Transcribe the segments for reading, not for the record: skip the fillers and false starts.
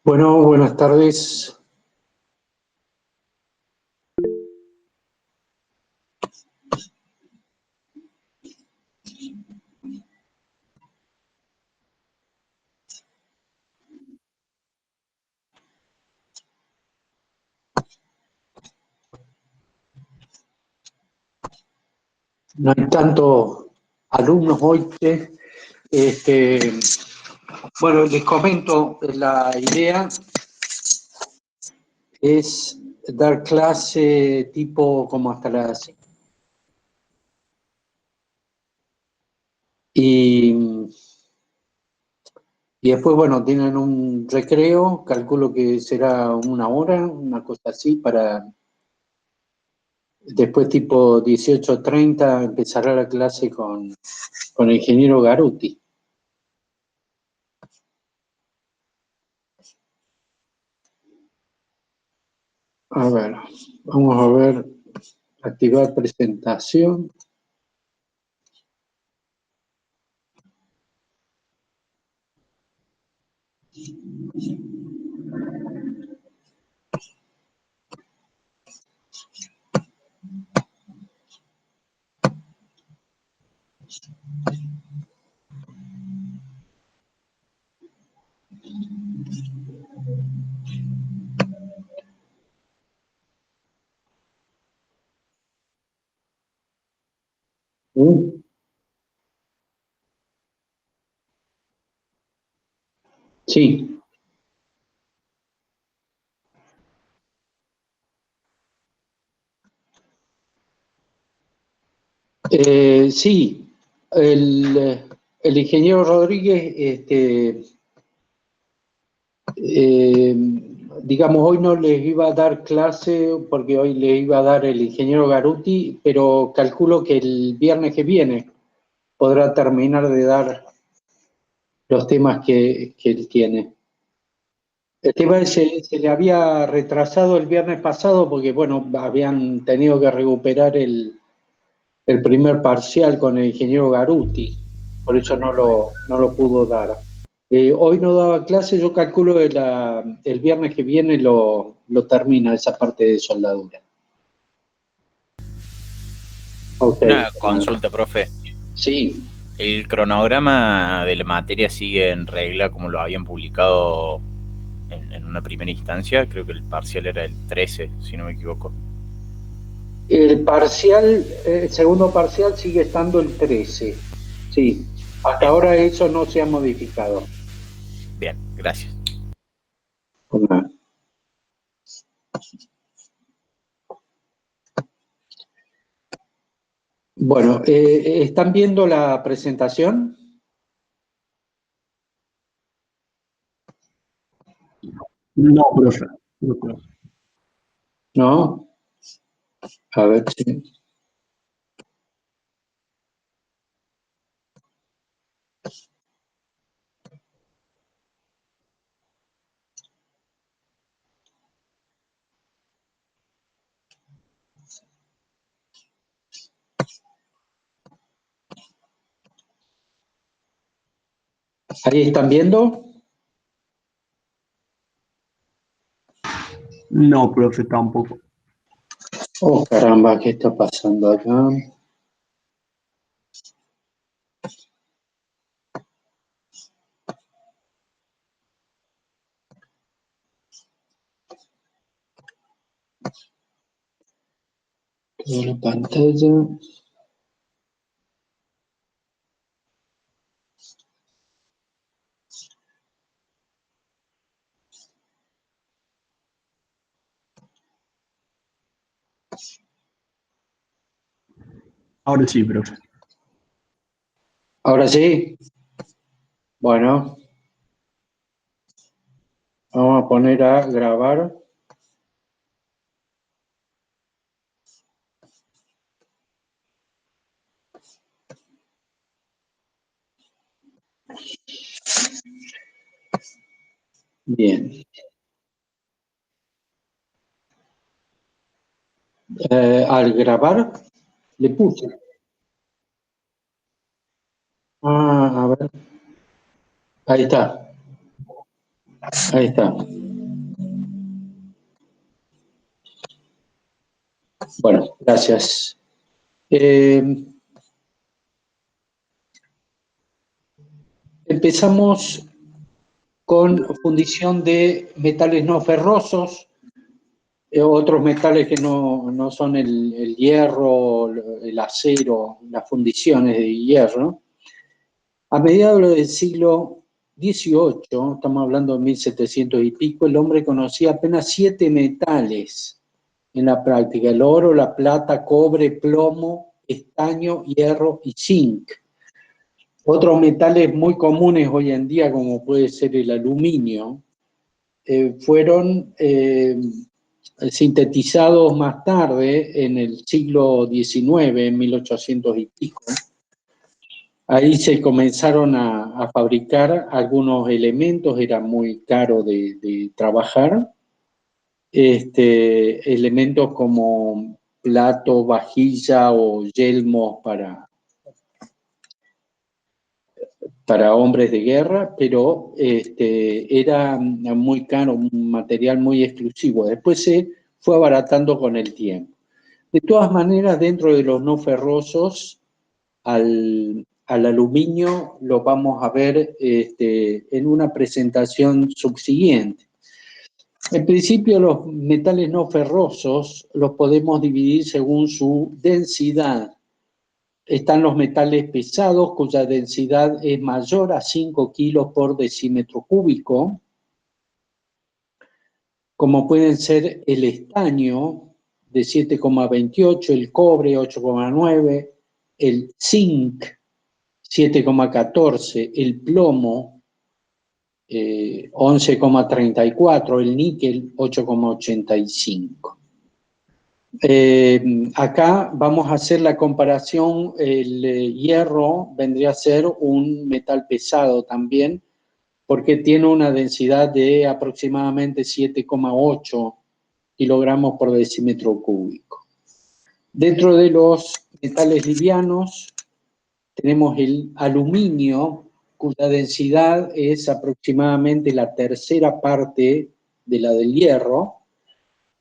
Bueno, buenas tardes. No hay tantos alumnos hoy. Bueno, les comento, la idea es dar clase tipo como hasta las... Y, y después, bueno, tienen un recreo, calculo que será una hora, una cosa así, para después tipo 18:30 empezará la clase con el ingeniero Garuti. A ver, vamos a ver, activar presentación. ¿Mm? Sí. Sí, el ingeniero Rodríguez, eh, digamos, hoy no les iba a dar clase porque hoy les iba a dar el ingeniero Garuti, pero calculo que el viernes que viene podrá terminar de dar los temas que él tiene. El tema es que se le había retrasado el viernes pasado porque, bueno, habían tenido que recuperar el primer parcial con el ingeniero Garuti, por eso no lo pudo dar. Hoy no daba clase, yo calculo que el viernes que viene lo termina esa parte de soldadura. Ok. Una consulta, profe. Sí, ¿El cronograma de la materia sigue en regla como lo habían publicado en una primera instancia? Creo que el parcial era el 13, si no me equivoco. el parcial, el segundo parcial sigue estando el 13. Sí, hasta Bien, ahora eso no se ha modificado. bien, gracias. Bueno, ¿están viendo la presentación? No, profe. No, profe. ¿No? A ver si... ¿Ahí están viendo? No, profe, tampoco. Oh, caramba, ¿qué está pasando acá? Toda la pantalla. Ahora sí, profe. Ahora sí. Bueno, vamos a poner a grabar. Bien. Al grabar, le puse. Ah, a ver. Ahí está. Ahí está. Bueno, gracias. Empezamos con fundición de metales no ferrosos, otros metales que no son el hierro, el acero, las fundiciones de hierro. A mediados del siglo XVIII, estamos hablando de 1700 y pico, el hombre conocía apenas 7 metales en la práctica: el oro, la plata, cobre, plomo, estaño, hierro y zinc. Otros metales muy comunes hoy en día, como puede ser el aluminio, fueron sintetizados más tarde, en el siglo XIX, en 1800 y pico. Ahí se comenzaron a fabricar algunos elementos, era muy caro de trabajar. Elementos como plato, vajilla o yelmos para hombres de guerra, pero era muy caro, un material muy exclusivo. Después se fue abaratando con el tiempo. De todas maneras, dentro de los no ferrosos, al aluminio lo vamos a ver en una presentación subsiguiente. En principio, los metales no ferrosos los podemos dividir según su densidad. Están los metales pesados, cuya densidad es mayor a 5 kilos por decímetro cúbico, como pueden ser el estaño, de 7,28, el cobre, 8,9, el zinc, 7,14, el plomo, 11,34, el níquel, 8,85. Acá vamos a hacer la comparación. El hierro vendría a ser un metal pesado también, porque tiene una densidad de aproximadamente 7,8 kilogramos por decímetro cúbico. Dentro de los metales livianos tenemos el aluminio, cuya densidad es aproximadamente la tercera parte de la del hierro,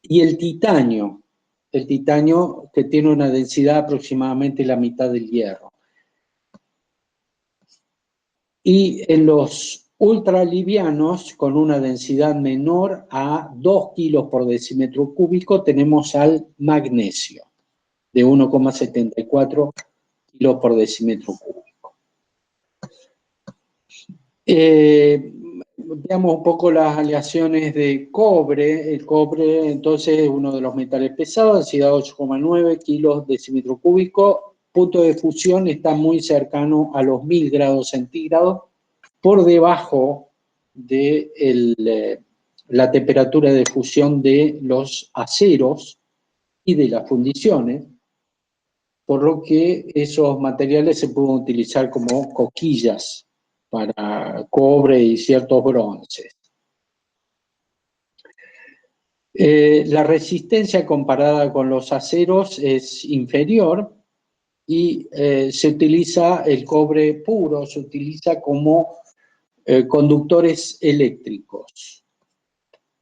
y el titanio que tiene una densidad aproximadamente la mitad del hierro. Y en los ultralivianos, con una densidad menor a 2 kilos por decímetro cúbico, tenemos al magnesio, de 1,74 kilos por decímetro cúbico. Veamos un poco las aleaciones de cobre. El cobre, entonces, es uno de los metales pesados, densidad 8,9 kilos decímetro cúbico. Punto de fusión está muy cercano a los 1000 grados centígrados, por debajo de la temperatura de fusión de los aceros y de las fundiciones, por lo que esos materiales se pueden utilizar como coquillas para cobre y ciertos bronces. La resistencia comparada con los aceros es inferior, y se utiliza el cobre puro, se utiliza como conductores eléctricos,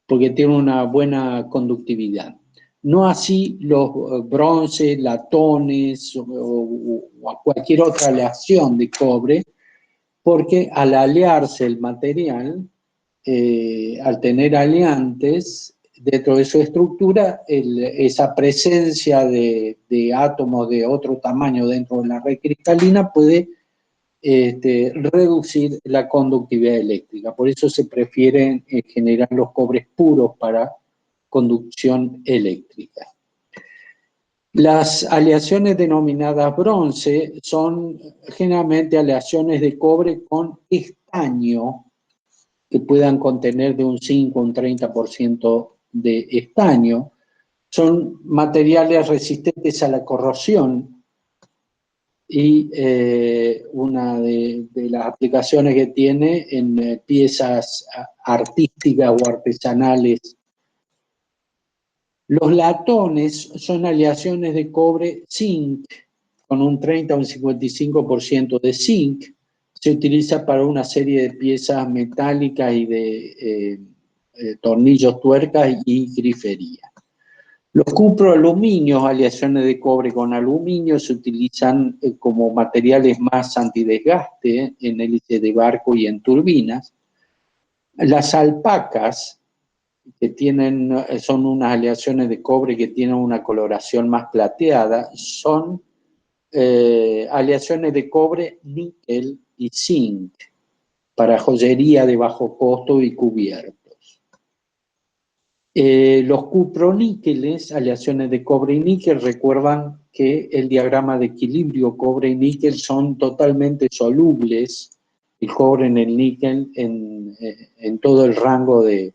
porque tiene una buena conductividad. No así los bronces, latones o cualquier otra aleación de cobre, porque al alearse el material, al tener aleantes dentro de su estructura, esa presencia de átomos de otro tamaño dentro de la red cristalina puede reducir la conductividad eléctrica. Por eso se prefieren generar los cobres puros para conducción eléctrica. Las aleaciones denominadas bronce son generalmente aleaciones de cobre con estaño, que puedan contener de un 5 a un 30% de estaño. Son materiales resistentes a la corrosión y una de las aplicaciones que tiene en piezas artísticas o artesanales. Los latones son aleaciones de cobre-zinc, con un 30 o un 55% de zinc. Se utiliza para una serie de piezas metálicas y de tornillos, tuercas y grifería. Los cuproaluminios, aleaciones de cobre con aluminio, se utilizan como materiales más antidesgaste en hélices de barco y en turbinas. Las alpacas, que son unas aleaciones de cobre que tienen una coloración más plateada, son aleaciones de cobre, níquel y zinc para joyería de bajo costo y cubiertos. Los cuproníqueles, aleaciones de cobre y níquel, recuerdan que el diagrama de equilibrio cobre y níquel son totalmente solubles, el cobre en el níquel en todo el rango de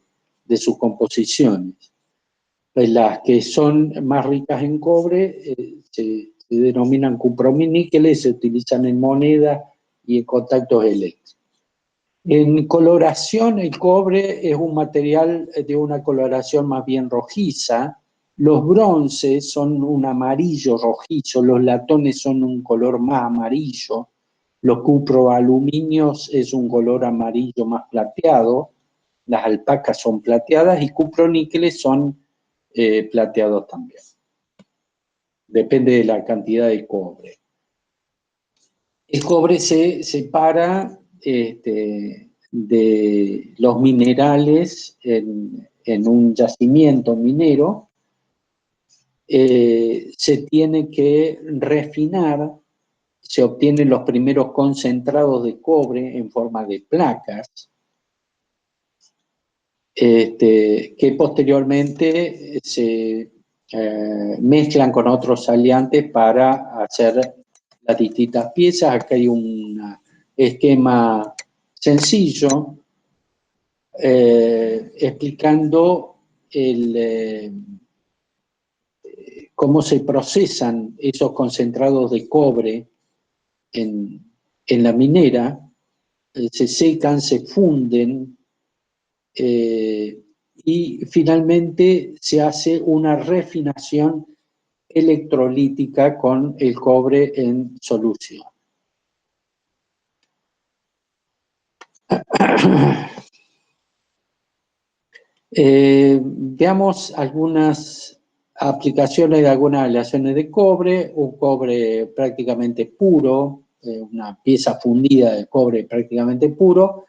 sus composiciones. Las que son más ricas en cobre se denominan cuproníqueles, se utilizan en moneda y en contactos eléctricos. En coloración, el cobre es un material de una coloración más bien rojiza. Los bronces son un amarillo rojizo, los latones son un color más amarillo, los cuproaluminios es un color amarillo más plateado, las alpacas son plateadas y cuproníqueles son plateados también. Depende de la cantidad de cobre. El cobre se separa de los minerales en un yacimiento minero. Se tiene que refinar, se obtienen los primeros concentrados de cobre en forma de placas, que posteriormente se mezclan con otros saliantes para hacer las distintas piezas. Acá hay un esquema sencillo explicando cómo se procesan esos concentrados de cobre en la minera. Se secan, se funden, y finalmente se hace una refinación electrolítica con el cobre en solución. Veamos algunas aplicaciones de algunas aleaciones de cobre. Un cobre prácticamente puro, una pieza fundida de cobre prácticamente puro,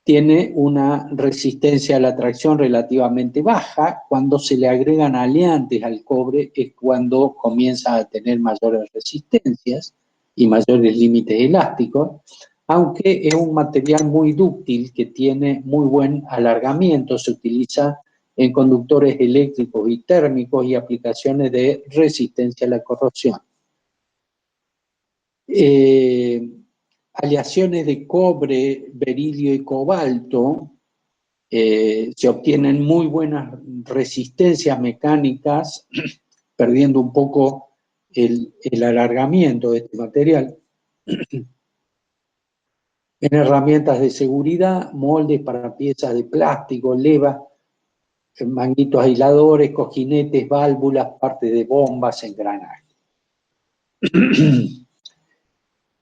tiene una resistencia a la tracción relativamente baja. Cuando se le agregan aleantes al cobre es cuando comienza a tener mayores resistencias y mayores límites elásticos, aunque es un material muy dúctil que tiene muy buen alargamiento. Se utiliza en conductores eléctricos y térmicos y aplicaciones de resistencia a la corrosión. Aleaciones de cobre, berilio y cobalto se obtienen muy buenas resistencias mecánicas, perdiendo un poco el alargamiento de este material. En herramientas de seguridad, moldes para piezas de plástico, levas, manguitos aisladores, cojinetes, válvulas, partes de bombas, engranajes.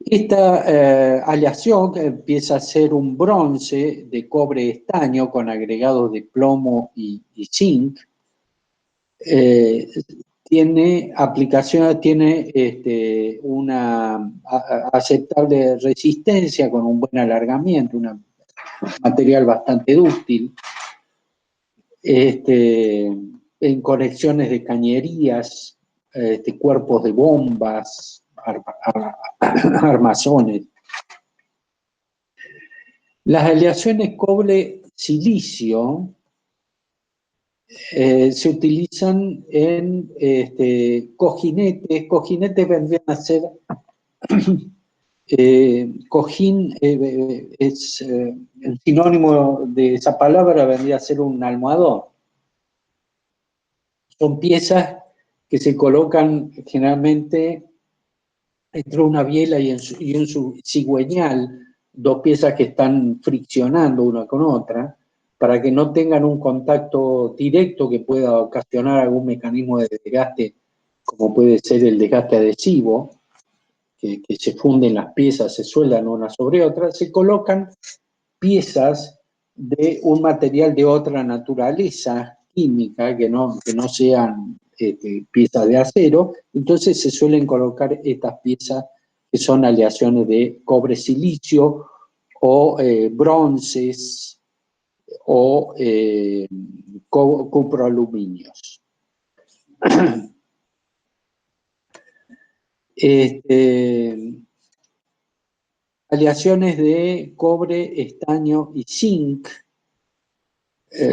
Esta aleación, que empieza a ser un bronce de cobre estaño con agregados de plomo y zinc, tiene aplicación, tiene una aceptable resistencia con un buen alargamiento, un material bastante dúctil, en conexiones de cañerías, cuerpos de bombas, armazones. Las aleaciones cobre-silicio Se utilizan en cojinetes. Cojinetes vendrían a ser, cojín es el sinónimo de esa palabra, vendría a ser un almohadón. Son piezas que se colocan generalmente entre una biela y un cigüeñal, dos piezas que están friccionando una con otra, para que no tengan un contacto directo que pueda ocasionar algún mecanismo de desgaste, como puede ser el desgaste adhesivo, que se funden las piezas, se sueldan una sobre otra. Se colocan piezas de un material de otra naturaleza química, que no sean piezas de acero. Entonces se suelen colocar estas piezas que son aleaciones de cobre-silicio o bronces o cuproaluminios. Aleaciones de cobre, estaño y zinc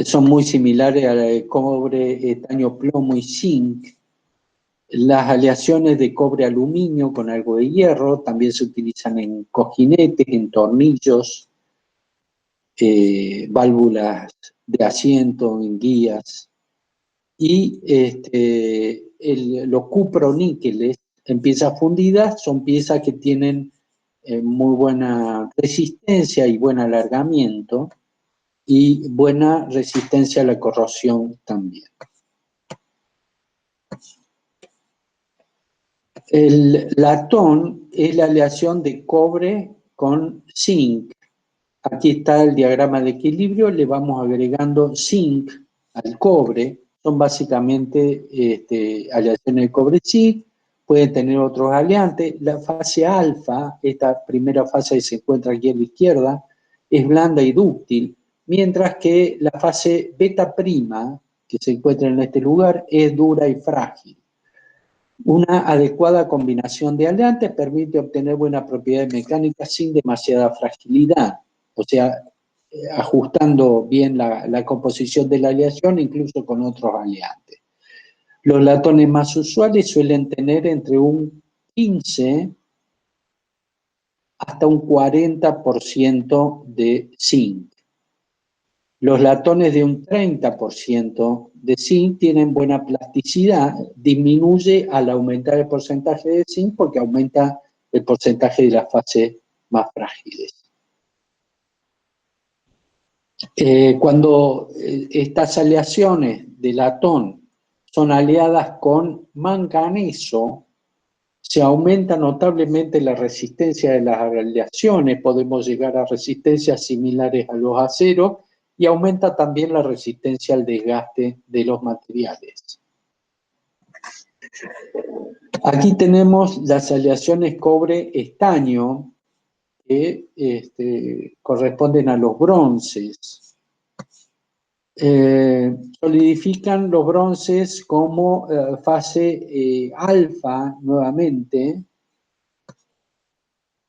son muy similares a la de cobre, estaño, plomo y zinc. Las aleaciones de cobre-aluminio con algo de hierro también se utilizan en cojinetes, en tornillos, válvulas de asiento, en guías. Y los cuproníqueles en piezas fundidas son piezas que tienen muy buena resistencia y buen alargamiento y buena resistencia a la corrosión también. El latón es la aleación de cobre con zinc. Aquí está el diagrama de equilibrio, le vamos agregando zinc al cobre. Son básicamente aleaciones de cobre-zinc, pueden tener otros aleantes. La fase alfa, esta primera fase que se encuentra aquí a la izquierda, es blanda y dúctil, mientras que la fase beta prima, que se encuentra en este lugar, es dura y frágil. Una adecuada combinación de aleantes permite obtener buenas propiedades mecánicas sin demasiada fragilidad, o sea, ajustando bien la composición de la aleación, incluso con otros aleantes. Los latones más usuales suelen tener entre un 15 hasta un 40% de zinc. Los latones de un 30% de zinc tienen buena plasticidad, disminuye al aumentar el porcentaje de zinc porque aumenta el porcentaje de las fases más frágiles. Cuando estas aleaciones de latón son aliadas con manganeso, se aumenta notablemente la resistencia de las aleaciones, podemos llegar a resistencias similares a los aceros, y aumenta también la resistencia al desgaste de los materiales. Aquí tenemos las aleaciones cobre-estaño, que corresponden a los bronces. Solidifican los bronces como fase alfa nuevamente,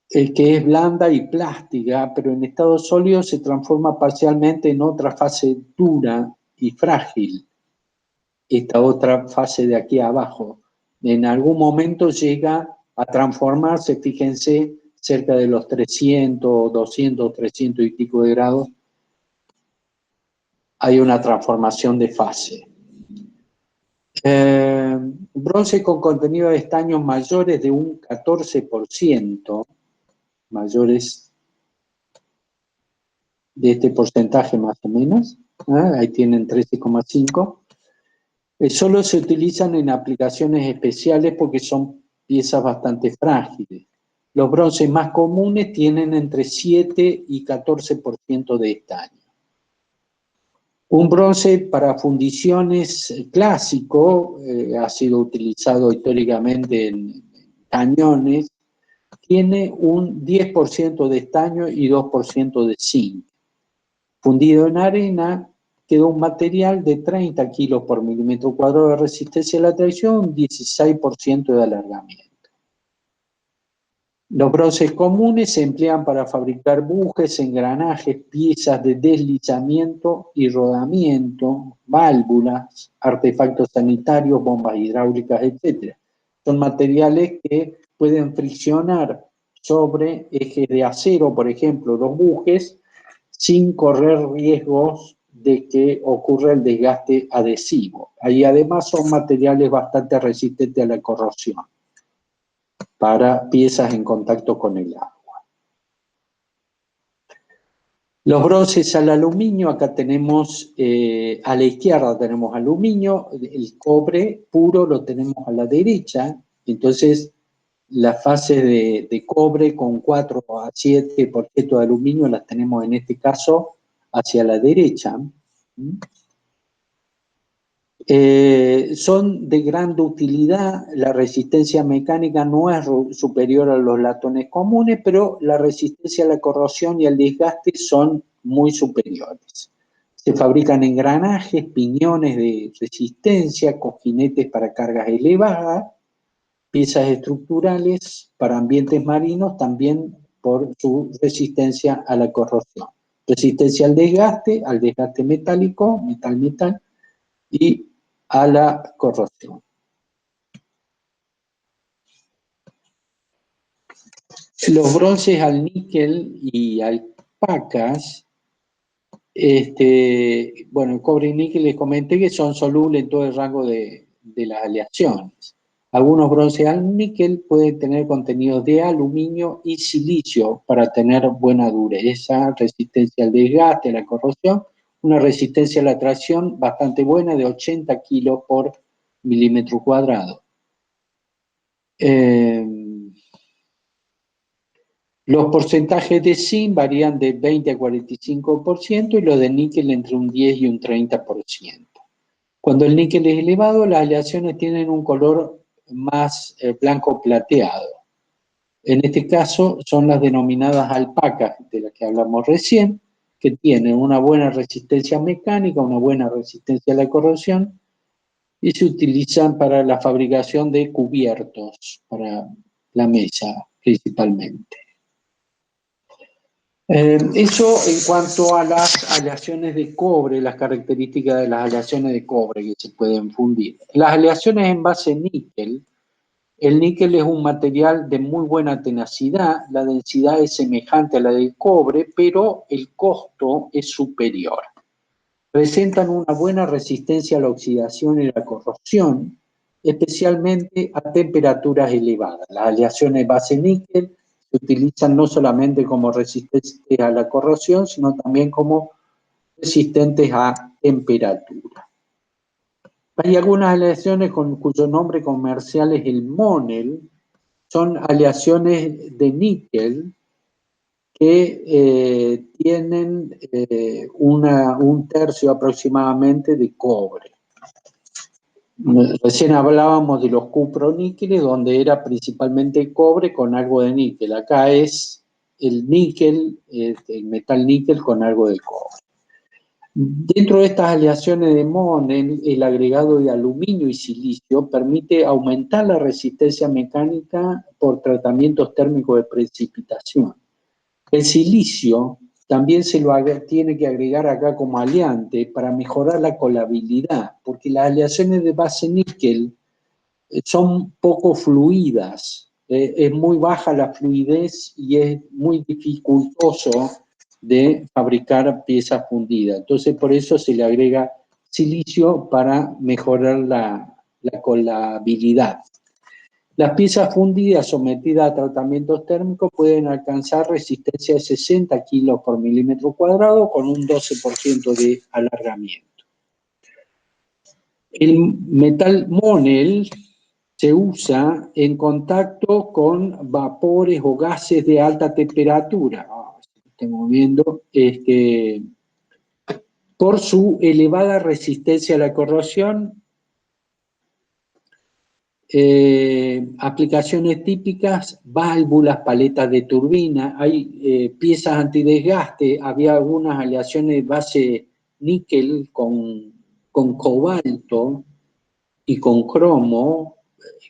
que es blanda y plástica, pero en estado sólido se transforma parcialmente en otra fase dura y frágil. Esta otra fase de aquí abajo. En algún momento llega a transformarse, fíjense, cerca de los 300, 200, 300 y pico de grados. Hay una transformación de fase. Bronce con contenido de estaño mayores de un 14%, mayores de este porcentaje más o menos, ahí tienen 13,5. Solo se utilizan en aplicaciones especiales porque son piezas bastante frágiles. Los bronces más comunes tienen entre 7 y 14% de estaño. Un bronce para fundiciones clásico, ha sido utilizado históricamente en cañones, tiene un 10% de estaño y 2% de zinc. Fundido en arena, quedó un material de 30 kilos por milímetro cuadrado de resistencia a la tracción, un 16% de alargamiento. Los bronces comunes se emplean para fabricar bujes, engranajes, piezas de deslizamiento y rodamiento, válvulas, artefactos sanitarios, bombas hidráulicas, etc. Son materiales que pueden friccionar sobre ejes de acero, por ejemplo, los bujes, sin correr riesgos de que ocurra el desgaste adhesivo. Y además son materiales bastante resistentes a la corrosión para piezas en contacto con el agua. Los bronces al aluminio, acá tenemos, a la izquierda tenemos aluminio, el cobre puro lo tenemos a la derecha, entonces la fase de cobre con 4 a 7% de aluminio las tenemos en este caso hacia la derecha. Son de gran utilidad, la resistencia mecánica no es superior a los latones comunes, pero la resistencia a la corrosión y al desgaste son muy superiores. Se fabrican engranajes, piñones de resistencia, cojinetes para cargas elevadas, piezas estructurales para ambientes marinos, también por su resistencia a la corrosión. Resistencia al desgaste metálico, metal-metal, y a la corrosión. Los bronces al níquel y alpacas, bueno, el cobre y níquel les comenté que son solubles en todo el rango de las aleaciones. Algunos bronces al níquel pueden tener contenidos de aluminio y silicio para tener buena dureza, resistencia al desgaste, a la corrosión, una resistencia a la tracción bastante buena de 80 kilos por milímetro cuadrado. Los porcentajes de zinc varían de 20 a 45% y los de níquel entre un 10 y un 30%. Cuando el níquel es elevado, las aleaciones tienen un color más blanco plateado. En este caso son las denominadas alpacas, de las que hablamos recién, que tienen una buena resistencia mecánica, una buena resistencia a la corrosión, y se utilizan para la fabricación de cubiertos, para la mesa principalmente. Eso en cuanto a las aleaciones de cobre, las características de las aleaciones de cobre que se pueden fundir. Las aleaciones en base níquel, el níquel es un material de muy buena tenacidad, la densidad es semejante a la del cobre, pero el costo es superior. Presentan una buena resistencia a la oxidación y la corrosión, especialmente a temperaturas elevadas. Las aleaciones base níquel se utilizan no solamente como resistentes a la corrosión, sino también como resistentes a temperatura. Hay algunas aleaciones cuyo nombre comercial es el Monel, son aleaciones de níquel que tienen un tercio aproximadamente de cobre. Recién hablábamos de los cuproníqueles, donde era principalmente cobre con algo de níquel. Acá es el níquel, el metal níquel con algo de cobre. Dentro de estas aleaciones de Monel, el agregado de aluminio y silicio permite aumentar la resistencia mecánica por tratamientos térmicos de precipitación. El silicio también se lo tiene que agregar acá como aleante para mejorar la colabilidad, porque las aleaciones de base níquel son poco fluidas, es muy baja la fluidez y es muy dificultoso de fabricar piezas fundidas. Entonces, por eso se le agrega silicio para mejorar la colabilidad. Las piezas fundidas sometidas a tratamientos térmicos pueden alcanzar resistencia de 60 kilos por milímetro cuadrado con un 12% de alargamiento. El metal Monel se usa en contacto con vapores o gases de alta temperatura. Estamos viendo por su elevada resistencia a la corrosión. Aplicaciones típicas, válvulas, paletas de turbina, hay piezas antidesgaste, había algunas aleaciones de base níquel con cobalto y con cromo,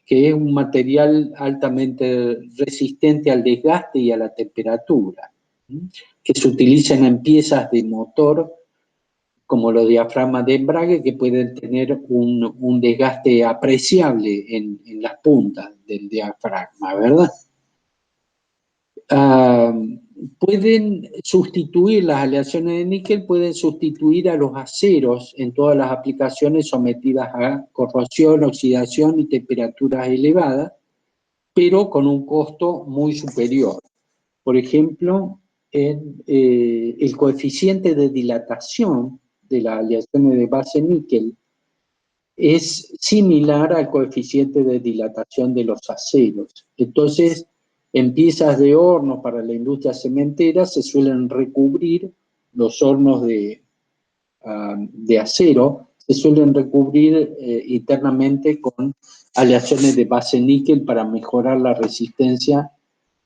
que es un material altamente resistente al desgaste y a la temperatura, que se utilizan en piezas de motor como los diafragmas de embrague, que pueden tener un desgaste apreciable en las puntas del diafragma, ¿verdad? Pueden sustituir, las aleaciones de níquel pueden sustituir a los aceros en todas las aplicaciones sometidas a corrosión, oxidación y temperaturas elevadas, pero con un costo muy superior. Por ejemplo, el coeficiente de dilatación de las aleaciones de base níquel es similar al coeficiente de dilatación de los aceros. Entonces, en piezas de horno para la industria cementera se suelen recubrir los hornos de acero, se suelen recubrir internamente con aleaciones de base níquel para mejorar la resistencia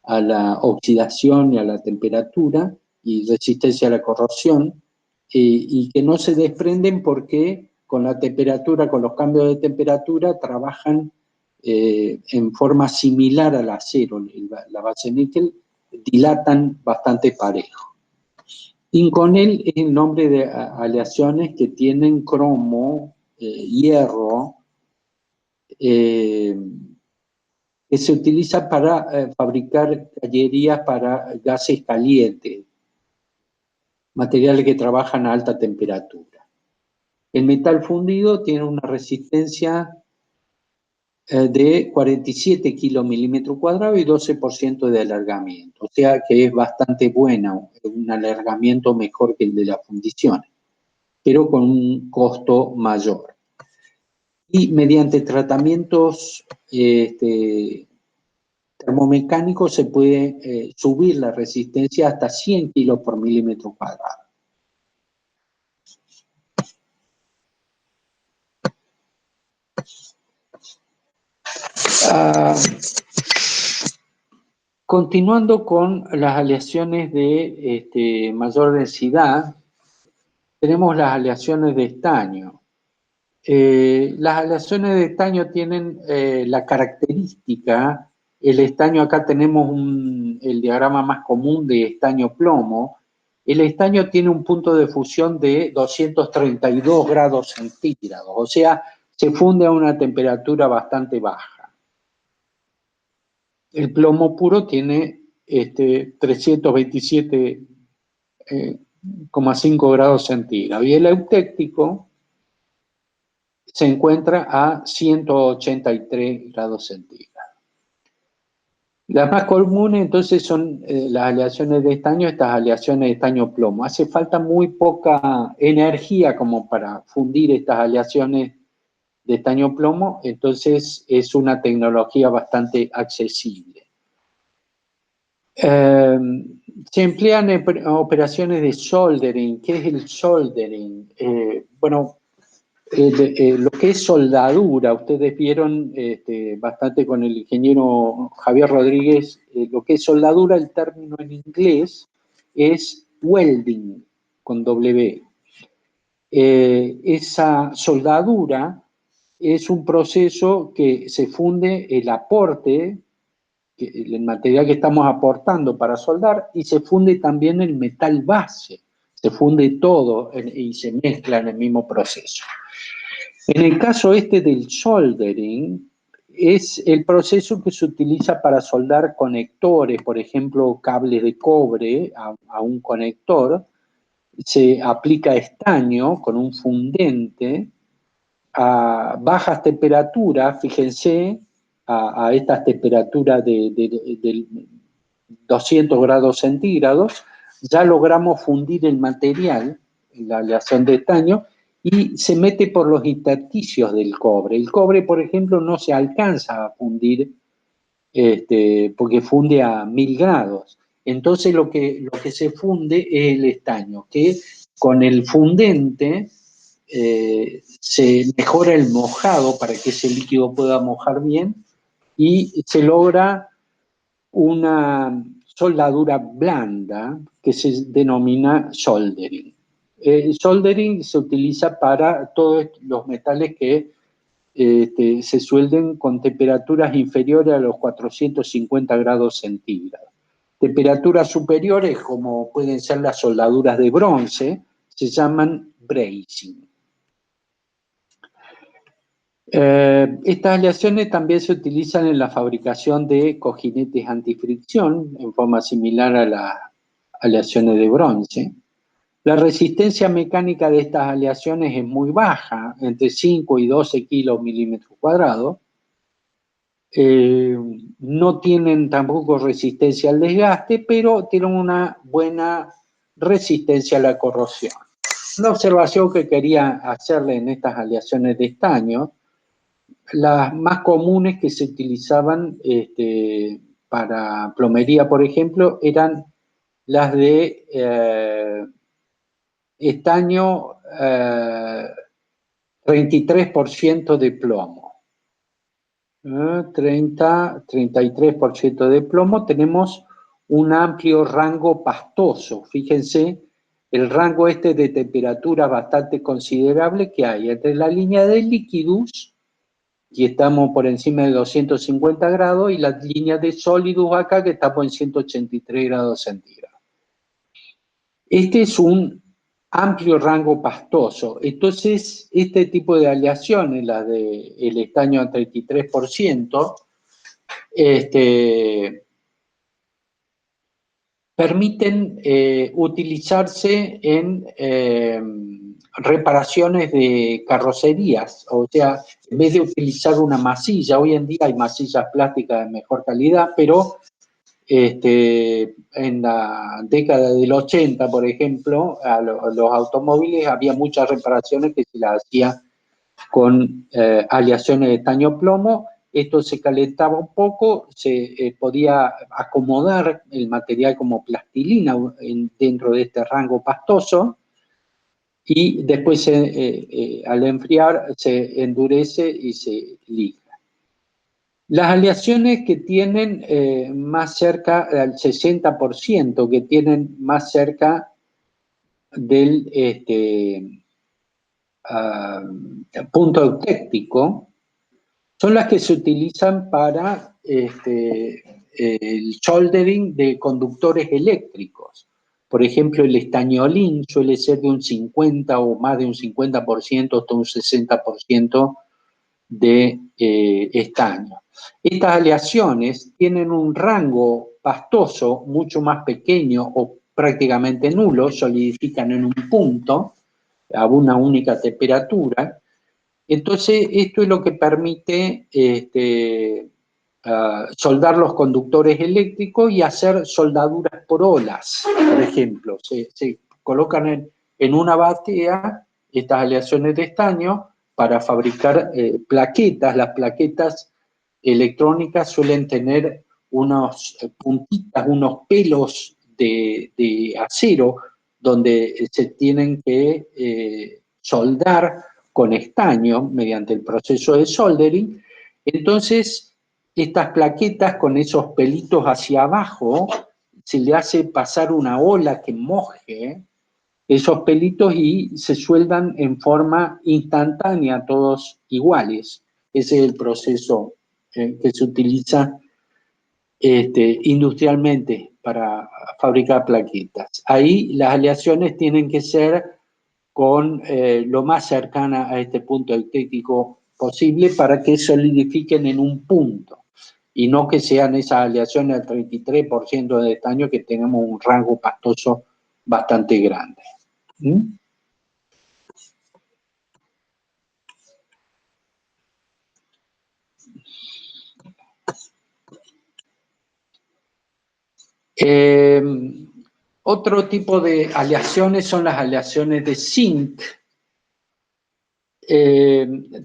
a la oxidación y a la temperatura y resistencia a la corrosión, y que no se desprenden porque con la temperatura, con los cambios de temperatura, trabajan en forma similar al acero. La base níquel dilatan bastante parejo. Inconel es el nombre de aleaciones que tienen cromo, hierro, que se utiliza para fabricar cañerías para gases calientes, materiales que trabajan a alta temperatura. El metal fundido tiene una resistencia de 47 kilomilímetros cuadrados y 12% de alargamiento, o sea que es bastante buena, un alargamiento mejor que el de las fundiciones, pero con un costo mayor. Y mediante tratamientos termomecánicos se puede subir la resistencia hasta 100 kilos por milímetro cuadrado. Continuando con las aleaciones de mayor densidad, tenemos las aleaciones de estaño. Las aleaciones de estaño tienen la característica, el estaño, acá tenemos el diagrama más común de estaño-plomo. El estaño tiene un punto de fusión de 232 grados centígrados, o sea, se funde a una temperatura bastante baja. El plomo puro tiene 327,5 grados centígrados y el eutéctico se encuentra a 183 grados centígrados. Las más comunes entonces son las aleaciones de estaño, estas aleaciones de estaño-plomo. Hace falta muy poca energía como para fundir estas aleaciones de estaño-plomo, entonces es una tecnología bastante accesible. Se emplean operaciones de soldering. ¿Qué es el soldering? Bueno, lo que es soldadura, ustedes vieron bastante con el ingeniero Javier Rodríguez, lo que es soldadura, el término en inglés es welding, con W. Esa soldadura es un proceso que se funde el aporte, el material que estamos aportando para soldar, y se funde también el metal base, se funde todo y se mezcla en el mismo proceso. En el caso del soldering, es el proceso que se utiliza para soldar conectores, por ejemplo, cables de cobre a un conector. Se aplica estaño con un fundente a bajas temperaturas, fíjense, a estas temperaturas de 200 grados centígrados, ya logramos fundir el material, la aleación de estaño, y se mete por los intersticios del cobre. El cobre, por ejemplo, no se alcanza a fundir porque funde a 1000 grados. Entonces lo que se funde es el estaño, que con el fundente se mejora el mojado para que ese líquido pueda mojar bien y se logra una soldadura blanda que se denomina soldering. El soldering se utiliza para todos los metales que se suelden con temperaturas inferiores a los 450 grados centígrados. Temperaturas superiores, como pueden ser las soldaduras de bronce, se llaman brazing. Estas aleaciones también se utilizan en la fabricación de cojinetes antifricción, en forma similar a las aleaciones de bronce. La resistencia mecánica de estas aleaciones es muy baja, entre 5 y 12 kilos milímetros cuadrados. No tienen tampoco resistencia al desgaste, pero tienen una buena resistencia a la corrosión. Una observación que quería hacerle en estas aleaciones de estaño: las más comunes que se utilizaban para plomería, por ejemplo, eran las de estaño 33% de plomo. 33% de plomo. Tenemos un amplio rango pastoso. Fíjense, el rango de temperatura bastante considerable que hay entre la línea de liquidus, y estamos por encima de 250 grados, y la línea de sólidos acá, que estamos en 183 grados centígrados. Este es un amplio rango pastoso. Entonces, este tipo de aleaciones, las del estaño a 33%, permiten utilizarse en reparaciones de carrocerías. O sea, en vez de utilizar una masilla, hoy en día hay masillas plásticas de mejor calidad, pero en la década del 80, por ejemplo, a los automóviles había muchas reparaciones que se las hacía con aleaciones de estaño plomo. Esto se calentaba un poco, se podía acomodar el material como plastilina dentro de este rango pastoso, y después al enfriar se endurece y se lija. Las aleaciones que tienen más cerca al 60%, que tienen más cerca del punto eutéctico, son las que se utilizan para el soldering de conductores eléctricos. Por ejemplo, el estañolín suele ser de un 50 o más de un 50%, hasta un 60% de estaño. Estas aleaciones tienen un rango pastoso mucho más pequeño o prácticamente nulo, solidifican en un punto a una única temperatura. Entonces, esto es lo que permite soldar los conductores eléctricos y hacer soldaduras por olas, por ejemplo. Se colocan en una batea estas aleaciones de estaño para fabricar plaquetas. Las plaquetas electrónicas suelen tener unas puntitas, unos pelos de acero, donde se tienen que soldar con estaño mediante el proceso de soldering. Entonces, estas plaquetas con esos pelitos hacia abajo, se le hace pasar una ola que moje esos pelitos y se sueldan en forma instantánea, todos iguales. Ese es el proceso que se utiliza industrialmente para fabricar plaquetas. Ahí las aleaciones tienen que ser con lo más cercana a este punto eutéctico posible para que solidifiquen en un punto, y no que sean esas aleaciones al 33% de estaño, que tenemos un rango pastoso bastante grande. Otro tipo de aleaciones son las aleaciones de zinc.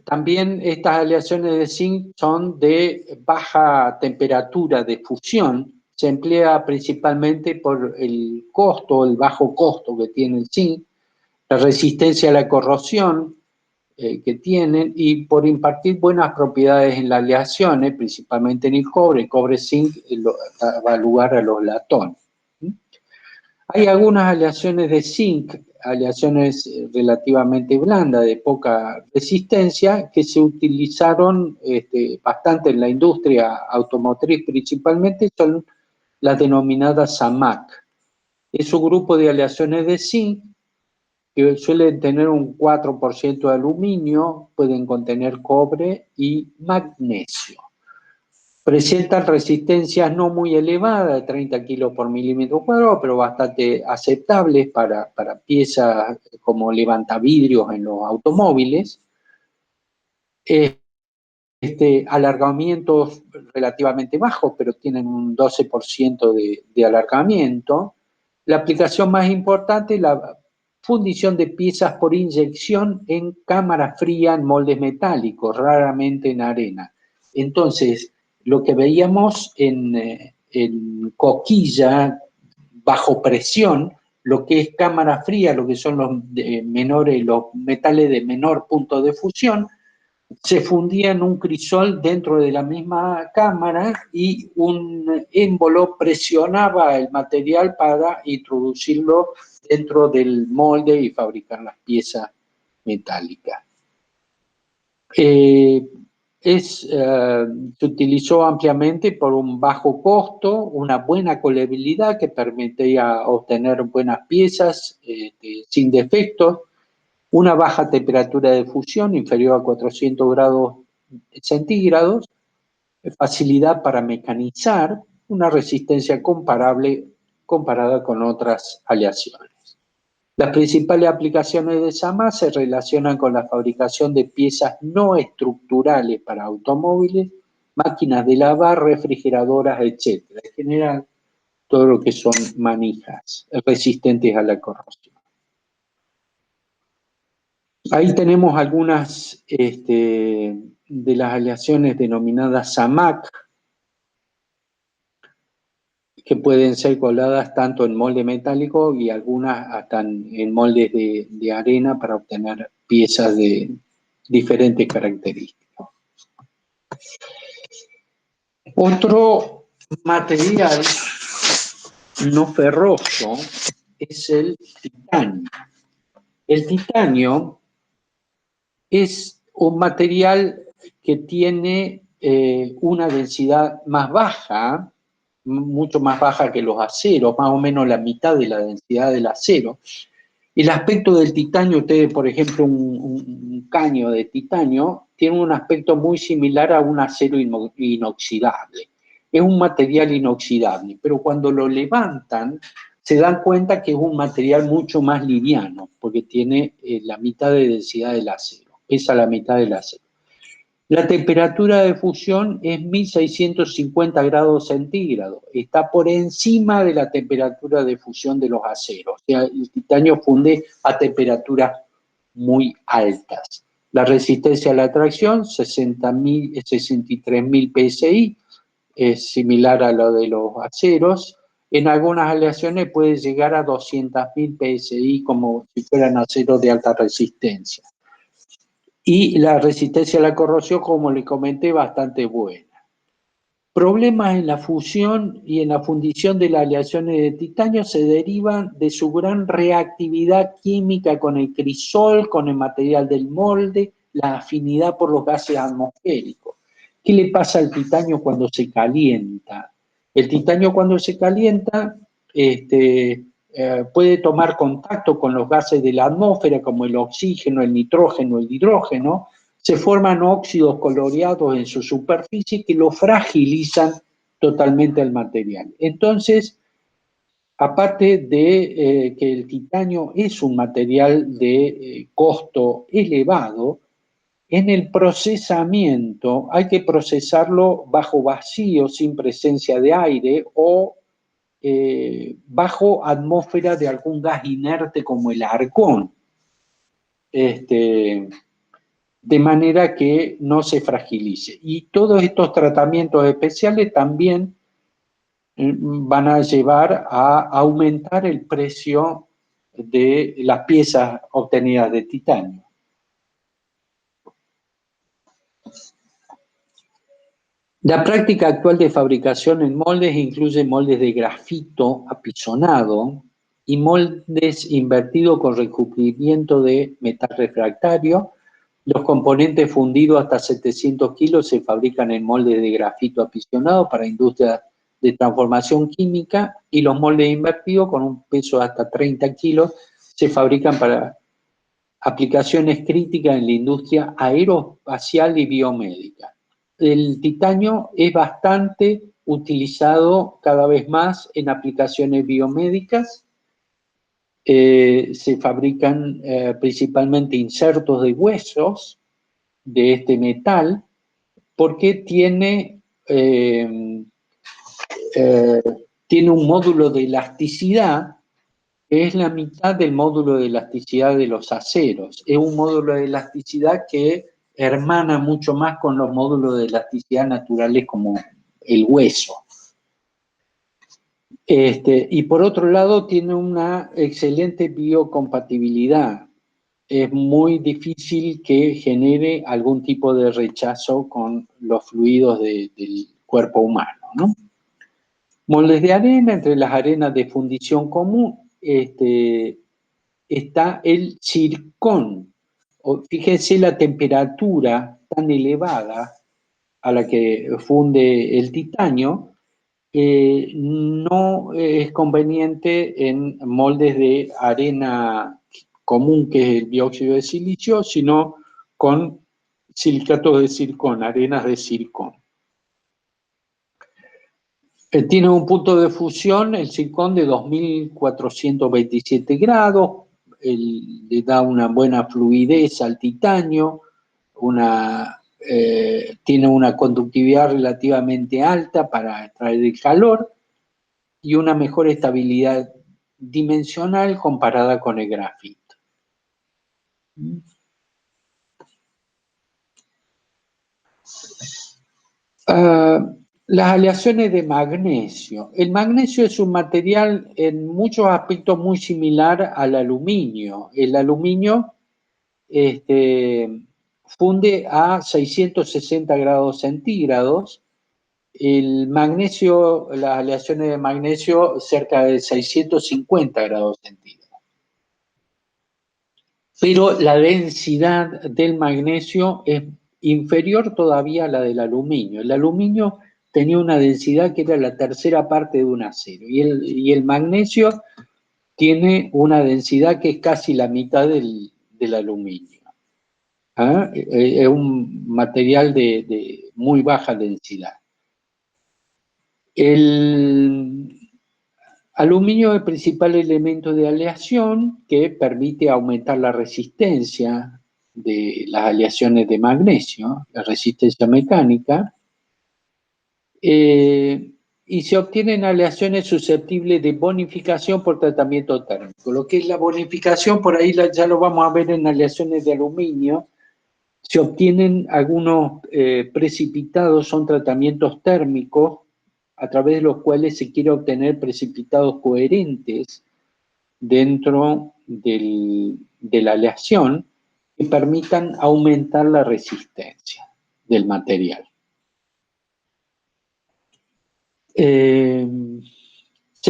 También estas aleaciones de zinc son de baja temperatura de fusión. Se emplea principalmente por el costo, el bajo costo que tiene el zinc, la resistencia a la corrosión que tienen, y por impartir buenas propiedades en las aleaciones, principalmente en el cobre zinc da lugar a los latones. Hay algunas aleaciones de zinc aleaciones relativamente blandas, de poca resistencia, que se utilizaron bastante en la industria automotriz principalmente, son las denominadas SAMAC. Es un grupo de aleaciones de zinc que suelen tener un 4% de aluminio, pueden contener cobre y magnesio. Presentan resistencias no muy elevadas, de 30 kilos por milímetro cuadrado, pero bastante aceptables para piezas como levantavidrios en los automóviles. Alargamientos relativamente bajos, pero tienen un 12% de alargamiento. La aplicación más importante es la fundición de piezas por inyección en cámara fría en moldes metálicos, raramente en arena. Entonces, lo que veíamos en coquilla bajo presión, lo que es cámara fría, lo que son los metales de menor punto de fusión, se fundía en un crisol dentro de la misma cámara y un émbolo presionaba el material para introducirlo dentro del molde y fabricar las piezas metálicas. Se utilizó ampliamente por un bajo costo, una buena coleabilidad que permitía obtener buenas piezas sin defectos, una baja temperatura de fusión inferior a 400 grados centígrados, facilidad para mecanizar, una resistencia comparada con otras aleaciones. Las principales aplicaciones de SAMAC se relacionan con la fabricación de piezas no estructurales para automóviles, máquinas de lavar, refrigeradoras, etc. En general, todo lo que son manijas resistentes a la corrosión. Ahí tenemos algunas de las aleaciones denominadas SAMAC, que pueden ser coladas tanto en molde metálico y algunas hasta en moldes de arena para obtener piezas de diferentes características. Otro material no ferroso es el titanio. El titanio es un material que tiene una densidad más baja, mucho más baja que los aceros, más o menos la mitad de la densidad del acero. El aspecto del titanio, ustedes, por ejemplo, un caño de titanio, tiene un aspecto muy similar a un acero inoxidable. Es un material inoxidable, pero cuando lo levantan, se dan cuenta que es un material mucho más liviano, porque tiene la mitad de densidad del acero, pesa la mitad del acero. La temperatura de fusión es 1650 grados centígrados, está por encima de la temperatura de fusión de los aceros. O sea, el titanio funde a temperaturas muy altas. La resistencia a la tracción, 63.000 PSI, es similar a lo de los aceros. En algunas aleaciones puede llegar a 200.000 PSI, como si fueran aceros de alta resistencia. Y la resistencia a la corrosión, como les comenté, bastante buena. Problemas en la fusión y en la fundición de las aleaciones de titanio se derivan de su gran reactividad química con el crisol, con el material del molde, la afinidad por los gases atmosféricos. ¿Qué le pasa al titanio cuando se calienta? El titanio cuando se calienta puede tomar contacto con los gases de la atmósfera, como el oxígeno, el nitrógeno, el hidrógeno. Se forman óxidos coloreados en su superficie que lo fragilizan totalmente al material. Entonces, aparte de que el titanio es un material de costo elevado, en el procesamiento hay que procesarlo bajo vacío, sin presencia de aire, o bajo atmósfera de algún gas inerte como el argón. De manera que no se fragilice. Y todos estos tratamientos especiales también van a llevar a aumentar el precio de las piezas obtenidas de titanio. La práctica actual de fabricación en moldes incluye moldes de grafito apisonado y moldes invertidos con recubrimiento de metal refractario. Los componentes fundidos hasta 700 kilos se fabrican en moldes de grafito apisonado para industria de transformación química, y los moldes invertidos con un peso de hasta 30 kilos se fabrican para aplicaciones críticas en la industria aeroespacial y biomédica. El titanio es bastante utilizado cada vez más en aplicaciones biomédicas. Se fabrican principalmente insertos de huesos de este metal, porque tiene un módulo de elasticidad que es la mitad del módulo de elasticidad de los aceros. Es un módulo de elasticidad que hermana mucho más con los módulos de elasticidad naturales como el hueso. Y por otro lado tiene una excelente biocompatibilidad. Es muy difícil que genere algún tipo de rechazo con los fluidos del cuerpo humano, ¿no? Moldes de arena. Entre las arenas de fundición común está el zircón. Fíjense la temperatura tan elevada a la que funde el titanio. No es conveniente en moldes de arena común, que es el dióxido de silicio, sino con silicatos de zircón, arenas de zircón. Tiene un punto de fusión, el zircón, de 2427 grados, le da una buena fluidez al titanio, tiene una conductividad relativamente alta para extraer el calor y una mejor estabilidad dimensional comparada con el grafito. Las aleaciones de magnesio. El magnesio es un material en muchos aspectos muy similar al aluminio. El aluminio funde a 660 grados centígrados. El magnesio, las aleaciones de magnesio, cerca de 650 grados centígrados. Pero la densidad del magnesio es inferior todavía a la del aluminio. El aluminio tenía una densidad que era la tercera parte de un acero, y el magnesio tiene una densidad que es casi la mitad del aluminio. ¿Ah? Es un material de muy baja densidad. El aluminio es el principal elemento de aleación que permite aumentar la resistencia de las aleaciones de magnesio, la resistencia mecánica, y se obtienen aleaciones susceptibles de bonificación por tratamiento térmico. Lo que es la bonificación, por ahí ya lo vamos a ver en aleaciones de aluminio. Se obtienen algunos precipitados, son tratamientos térmicos, a través de los cuales se quiere obtener precipitados coherentes dentro de la aleación que permitan aumentar la resistencia del material. Se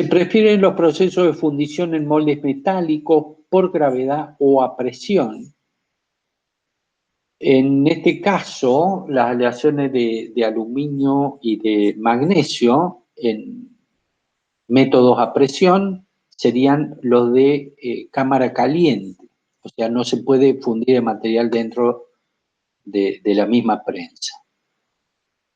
prefieren los procesos de fundición en moldes metálicos por gravedad o a presión. En este caso, las aleaciones de aluminio y de magnesio en métodos a presión serían los de cámara caliente. O sea, no se puede fundir el material dentro de la misma prensa.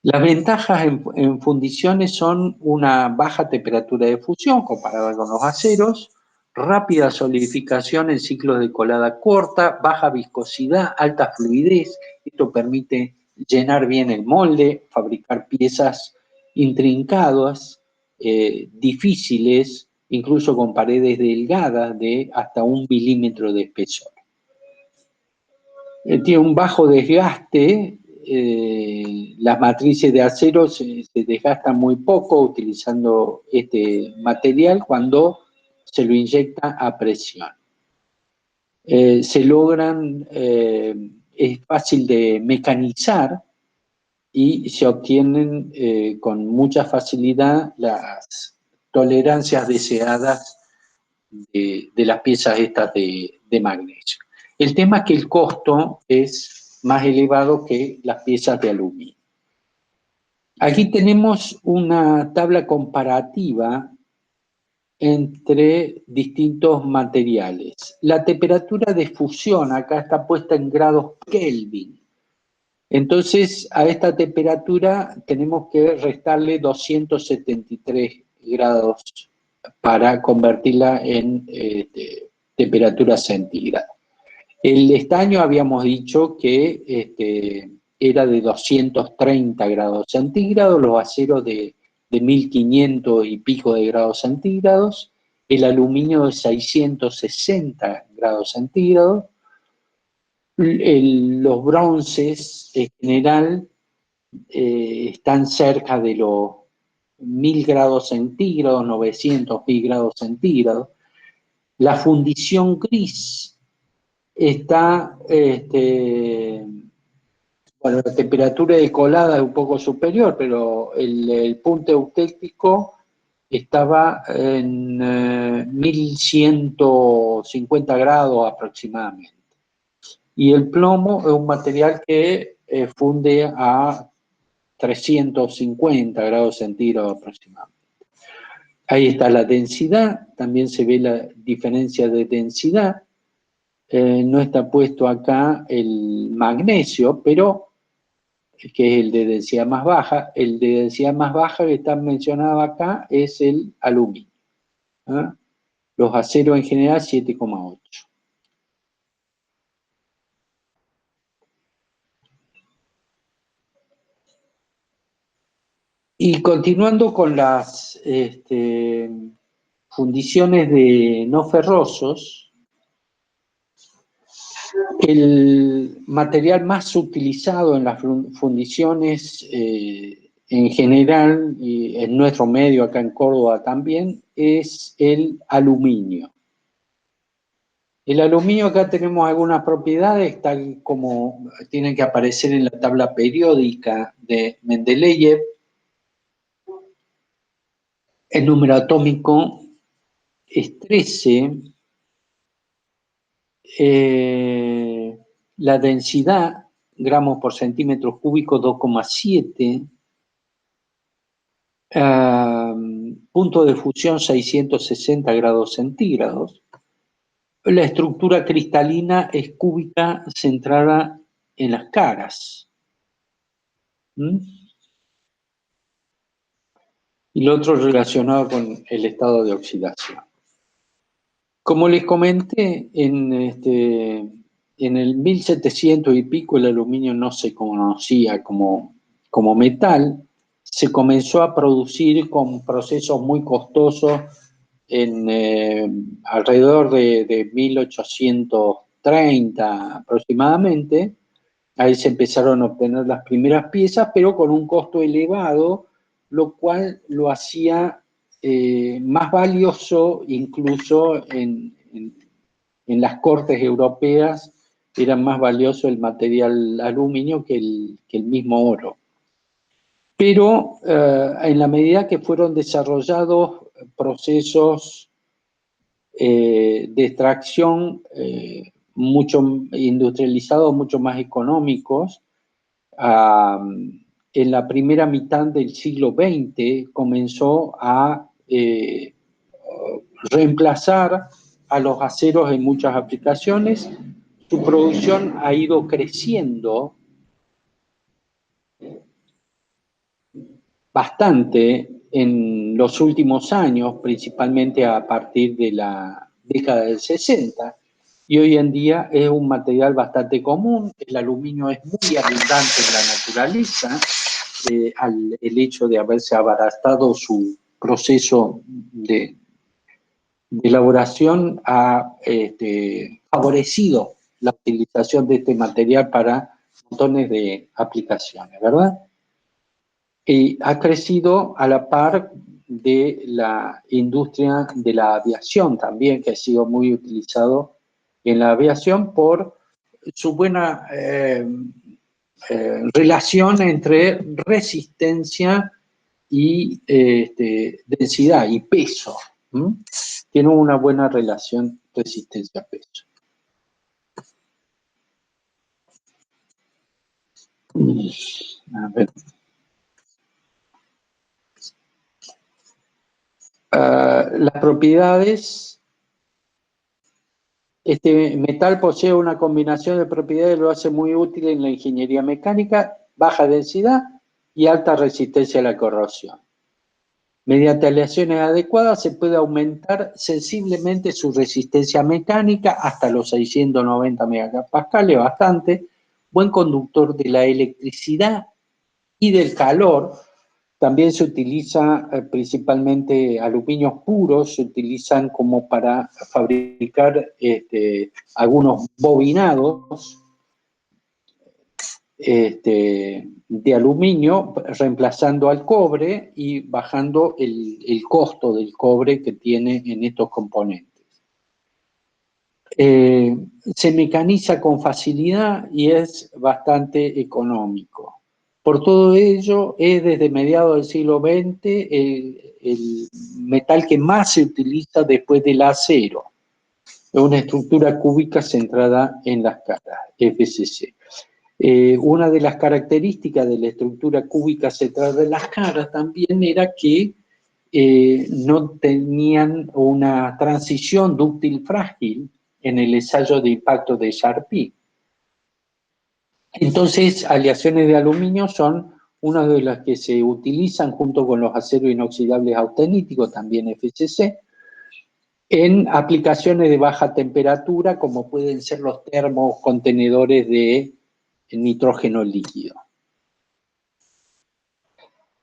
Las ventajas en fundiciones son una baja temperatura de fusión comparada con los aceros, rápida solidificación en ciclos de colada corta, baja viscosidad, alta fluidez. Esto permite llenar bien el molde, fabricar piezas intrincadas, difíciles, incluso con paredes delgadas de hasta 1 milímetro de espesor. Tiene un bajo desgaste. Las matrices de acero se desgastan muy poco utilizando este material cuando se lo inyecta a presión. Es fácil de mecanizar y se obtienen con mucha facilidad las tolerancias deseadas de las piezas estas de magnesio. El tema es que el costo es más elevado que las piezas de aluminio. Aquí tenemos una tabla comparativa entre distintos materiales. La temperatura de fusión acá está puesta en grados Kelvin. Entonces, a esta temperatura tenemos que restarle 273 grados para convertirla en temperatura centígrada. El estaño habíamos dicho que era de 230 grados centígrados, los aceros de 1500 y pico de grados centígrados, el aluminio de 660 grados centígrados, los bronces en general están cerca de los 1000 grados centígrados, 900.000 grados centígrados. La fundición gris está, bueno, la temperatura de colada es un poco superior, pero el punto eutéctico estaba en 1150 grados aproximadamente. Y el plomo es un material que funde a 350 grados centígrados aproximadamente. Ahí está la densidad, también se ve la diferencia de densidad. No está puesto acá el magnesio, pero que es el de densidad más baja. El de densidad más baja que está mencionado acá es el aluminio. ¿Ah? Los aceros en general 7,8. Y continuando con las fundiciones de no ferrosos, el material más utilizado en las fundiciones en general, y en nuestro medio acá en Córdoba también, es el aluminio. El aluminio, acá tenemos algunas propiedades, tal como tienen que aparecer en la tabla periódica de Mendeleev. El número atómico es 13. La densidad, gramos por centímetro cúbico, 2,7. Punto de fusión, 660 grados centígrados. La estructura cristalina es cúbica centrada en las caras. Y lo otro relacionado con el estado de oxidación. Como les comenté, en el 1700 y pico el aluminio no se conocía como metal, se comenzó a producir con procesos muy costosos alrededor de 1830 aproximadamente. Ahí se empezaron a obtener las primeras piezas, pero con un costo elevado, lo cual lo hacía más valioso incluso en las cortes europeas. Era más valioso el material aluminio que el mismo oro. Pero en la medida que fueron desarrollados procesos de extracción mucho industrializados, mucho más económicos, en la primera mitad del siglo XX comenzó a reemplazar a los aceros en muchas aplicaciones. Su producción ha ido creciendo bastante en los últimos años, principalmente a partir de la década del 60, y hoy en día es un material bastante común. El aluminio es muy abundante en la naturaleza. El hecho de haberse abaratado su proceso de elaboración ha favorecido la utilización de este material para montones de aplicaciones, ¿verdad? Y ha crecido a la par de la industria de la aviación también, que ha sido muy utilizado en la aviación por su buena relación entre resistencia y densidad y peso, Tiene una buena relación resistencia-peso. A ver. Las propiedades. Este metal posee una combinación de propiedades que lo hace muy útil en la ingeniería mecánica, baja densidad y alta resistencia a la corrosión. Mediante aleaciones adecuadas se puede aumentar sensiblemente su resistencia mecánica hasta los 690 megapascales, bastante. Buen conductor de la electricidad y del calor. También se utiliza principalmente aluminios puros, se utilizan como para fabricar algunos bobinados de aluminio, reemplazando al cobre y bajando el costo del cobre que tiene en estos componentes. Se mecaniza con facilidad y es bastante económico. Por todo ello, es desde mediados del siglo XX el metal que más se utiliza después del acero. Es una estructura cúbica centrada en las caras, FCC. Una de las características de la estructura cúbica centrada en las caras también era que no tenían una transición dúctil frágil en el ensayo de impacto de Charpy. Entonces, aleaciones de aluminio son una de las que se utilizan junto con los aceros inoxidables austeníticos, también FCC, en aplicaciones de baja temperatura, como pueden ser los termos contenedores de nitrógeno líquido.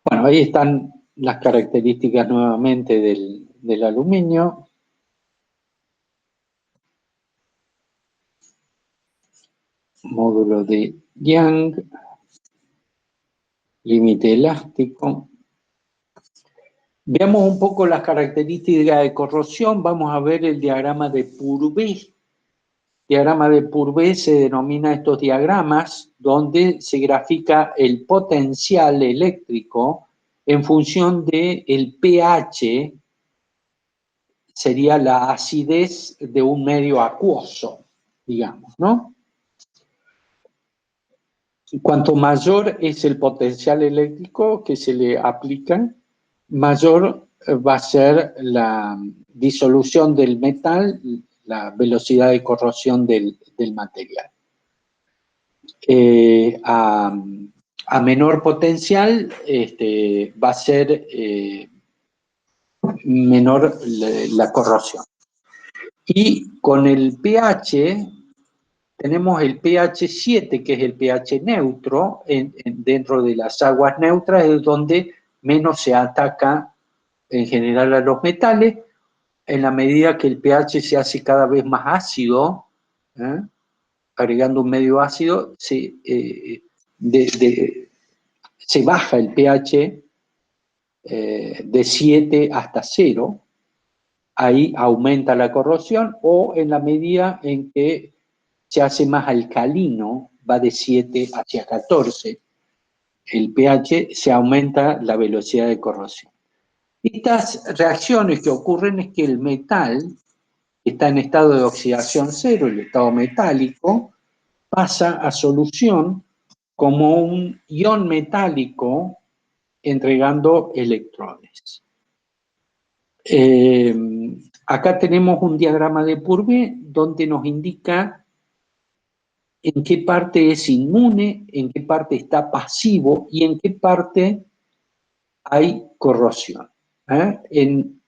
Bueno, ahí están las características nuevamente del aluminio. Módulo de Young, límite elástico. Veamos un poco las características de corrosión. Vamos a ver el diagrama de Purvé. Diagrama de Purvé se denomina estos diagramas donde se grafica el potencial eléctrico en función del pH, sería la acidez de un medio acuoso, digamos, ¿no? Cuanto mayor es el potencial eléctrico que se le aplica, mayor va a ser la disolución del metal, la velocidad de corrosión del material. A menor potencial va a ser menor la corrosión. Y con el pH, tenemos el pH 7, que es el pH neutro, dentro de las aguas neutras es donde menos se ataca en general a los metales. En la medida que el pH se hace cada vez más ácido, agregando un medio ácido, se baja el pH de 7 hasta 0, ahí aumenta la corrosión, o en la medida en que se hace más alcalino, va de 7 hacia 14, el pH, se aumenta la velocidad de corrosión. Estas reacciones que ocurren es que el metal está en estado de oxidación cero, el estado metálico, pasa a solución como un ion metálico entregando electrones. Acá tenemos un diagrama de Purvé donde nos indica en qué parte es inmune, en qué parte está pasivo y en qué parte hay corrosión. En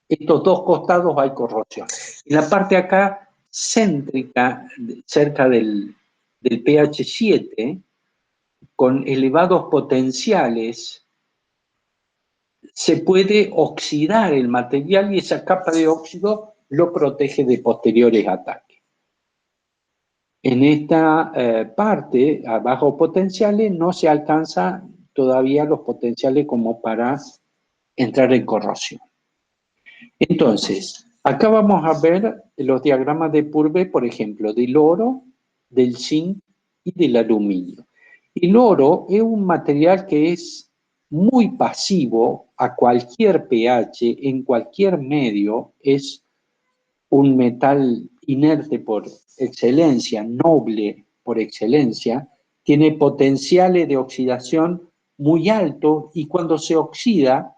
estos dos costados hay corrosión. En la parte acá céntrica, cerca del pH 7, con elevados potenciales, se puede oxidar el material y esa capa de óxido lo protege de posteriores ataques. En esta parte, a bajos potenciales, no se alcanza todavía los potenciales como para entrar en corrosión. Entonces, acá vamos a ver los diagramas de Purvé, por ejemplo, del oro, del zinc y del aluminio. El oro es un material que es muy pasivo a cualquier pH, en cualquier medio, es un metal inerte por excelencia, noble por excelencia, tiene potenciales de oxidación muy altos y cuando se oxida,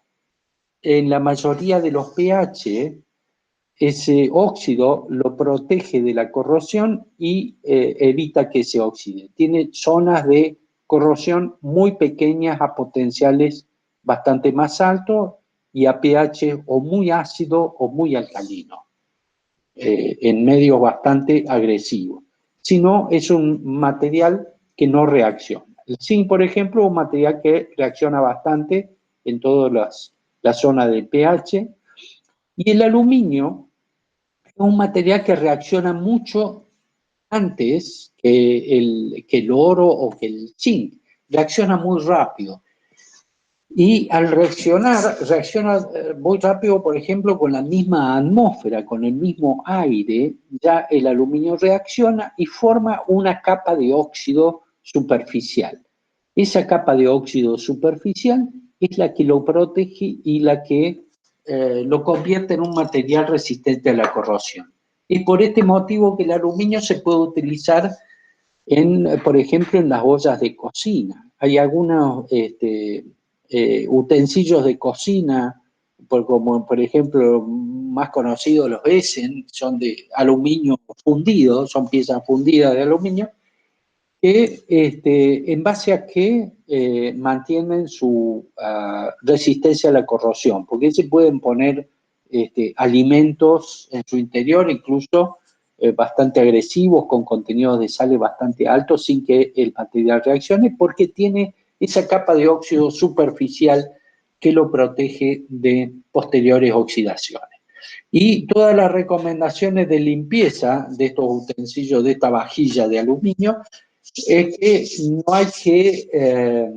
en la mayoría de los pH, ese óxido lo protege de la corrosión y evita que se oxide. Tiene zonas de corrosión muy pequeñas a potenciales bastante más altos y a pH o muy ácido o muy alcalino, en medios bastante agresivos. Si no, es un material que no reacciona. El zinc, por ejemplo, es un material que reacciona bastante en todas las zonas de pH. Y el aluminio es un material que reacciona mucho antes que el oro o que el zinc. Reacciona muy rápido. Y al reaccionar, reacciona muy rápido, por ejemplo, con la misma atmósfera, con el mismo aire, ya el aluminio reacciona y forma una capa de óxido superficial. Esa capa de óxido superficial es la que lo protege y la que lo convierte en un material resistente a la corrosión. Es por este motivo que el aluminio se puede utilizar, por ejemplo, en las ollas de cocina. Hay algunos utensilios de cocina, como por ejemplo, más conocidos los Essen, son de aluminio fundido, son piezas fundidas de aluminio, que en base a que mantienen su resistencia a la corrosión, porque se pueden poner alimentos en su interior, incluso bastante agresivos, con contenidos de sales bastante altos, sin que el material reaccione, porque tiene esa capa de óxido superficial que lo protege de posteriores oxidaciones. Y todas las recomendaciones de limpieza de estos utensilios, de esta vajilla de aluminio, es que no hay que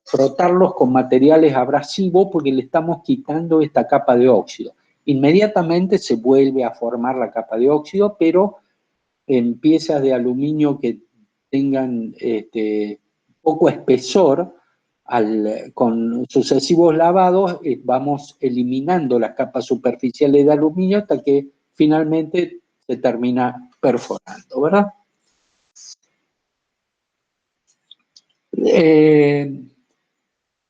frotarlos con materiales abrasivos porque le estamos quitando esta capa de óxido. Inmediatamente se vuelve a formar la capa de óxido, pero en piezas de aluminio que tengan poco espesor, con sucesivos lavados vamos eliminando las capas superficiales de aluminio hasta que finalmente se termina perforando, ¿verdad?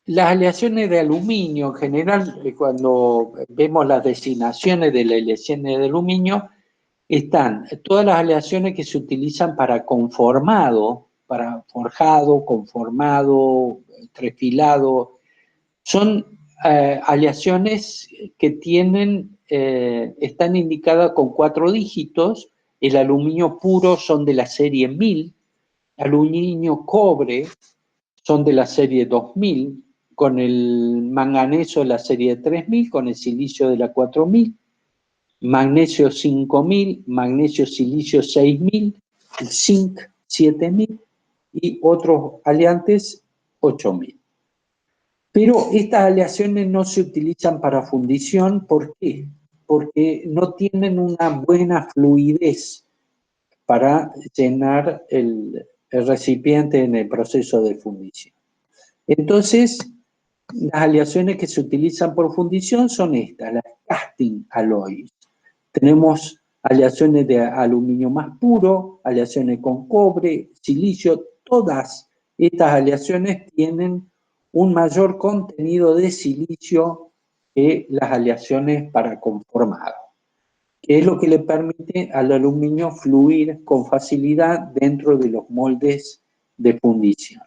Las aleaciones de aluminio, en general, cuando vemos las designaciones de las aleaciones de aluminio, están todas las aleaciones que se utilizan para conformado, para forjado, conformado, trefilado. Son aleaciones que están indicadas con 4 dígitos. El aluminio puro son de la serie 1000, aluminio cobre son de la serie 2000, con el manganeso de la serie 3000, con el silicio de la 4000, magnesio 5000, magnesio silicio 6000, el zinc 7000 y otros aleantes 8000. Pero estas aleaciones no se utilizan para fundición. ¿Por qué? Porque no tienen una buena fluidez para llenar el recipiente en el proceso de fundición. Entonces, las aleaciones que se utilizan por fundición son estas, las casting alloys. Tenemos aleaciones de aluminio más puro, aleaciones con cobre, silicio. Todas estas aleaciones tienen un mayor contenido de silicio que las aleaciones para conformado, que es lo que le permite al aluminio fluir con facilidad dentro de los moldes de fundición.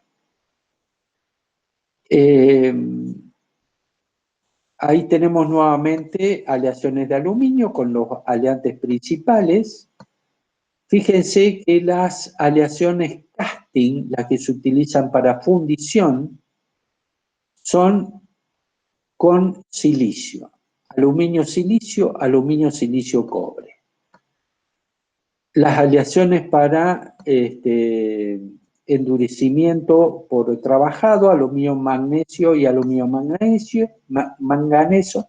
Ahí tenemos nuevamente aleaciones de aluminio con los aleantes principales. Fíjense que las aleaciones casting, las que se utilizan para fundición, son con silicio. Aluminio, silicio, cobre. Las aleaciones para endurecimiento por trabajado, aluminio magnesio y aluminio manganeso,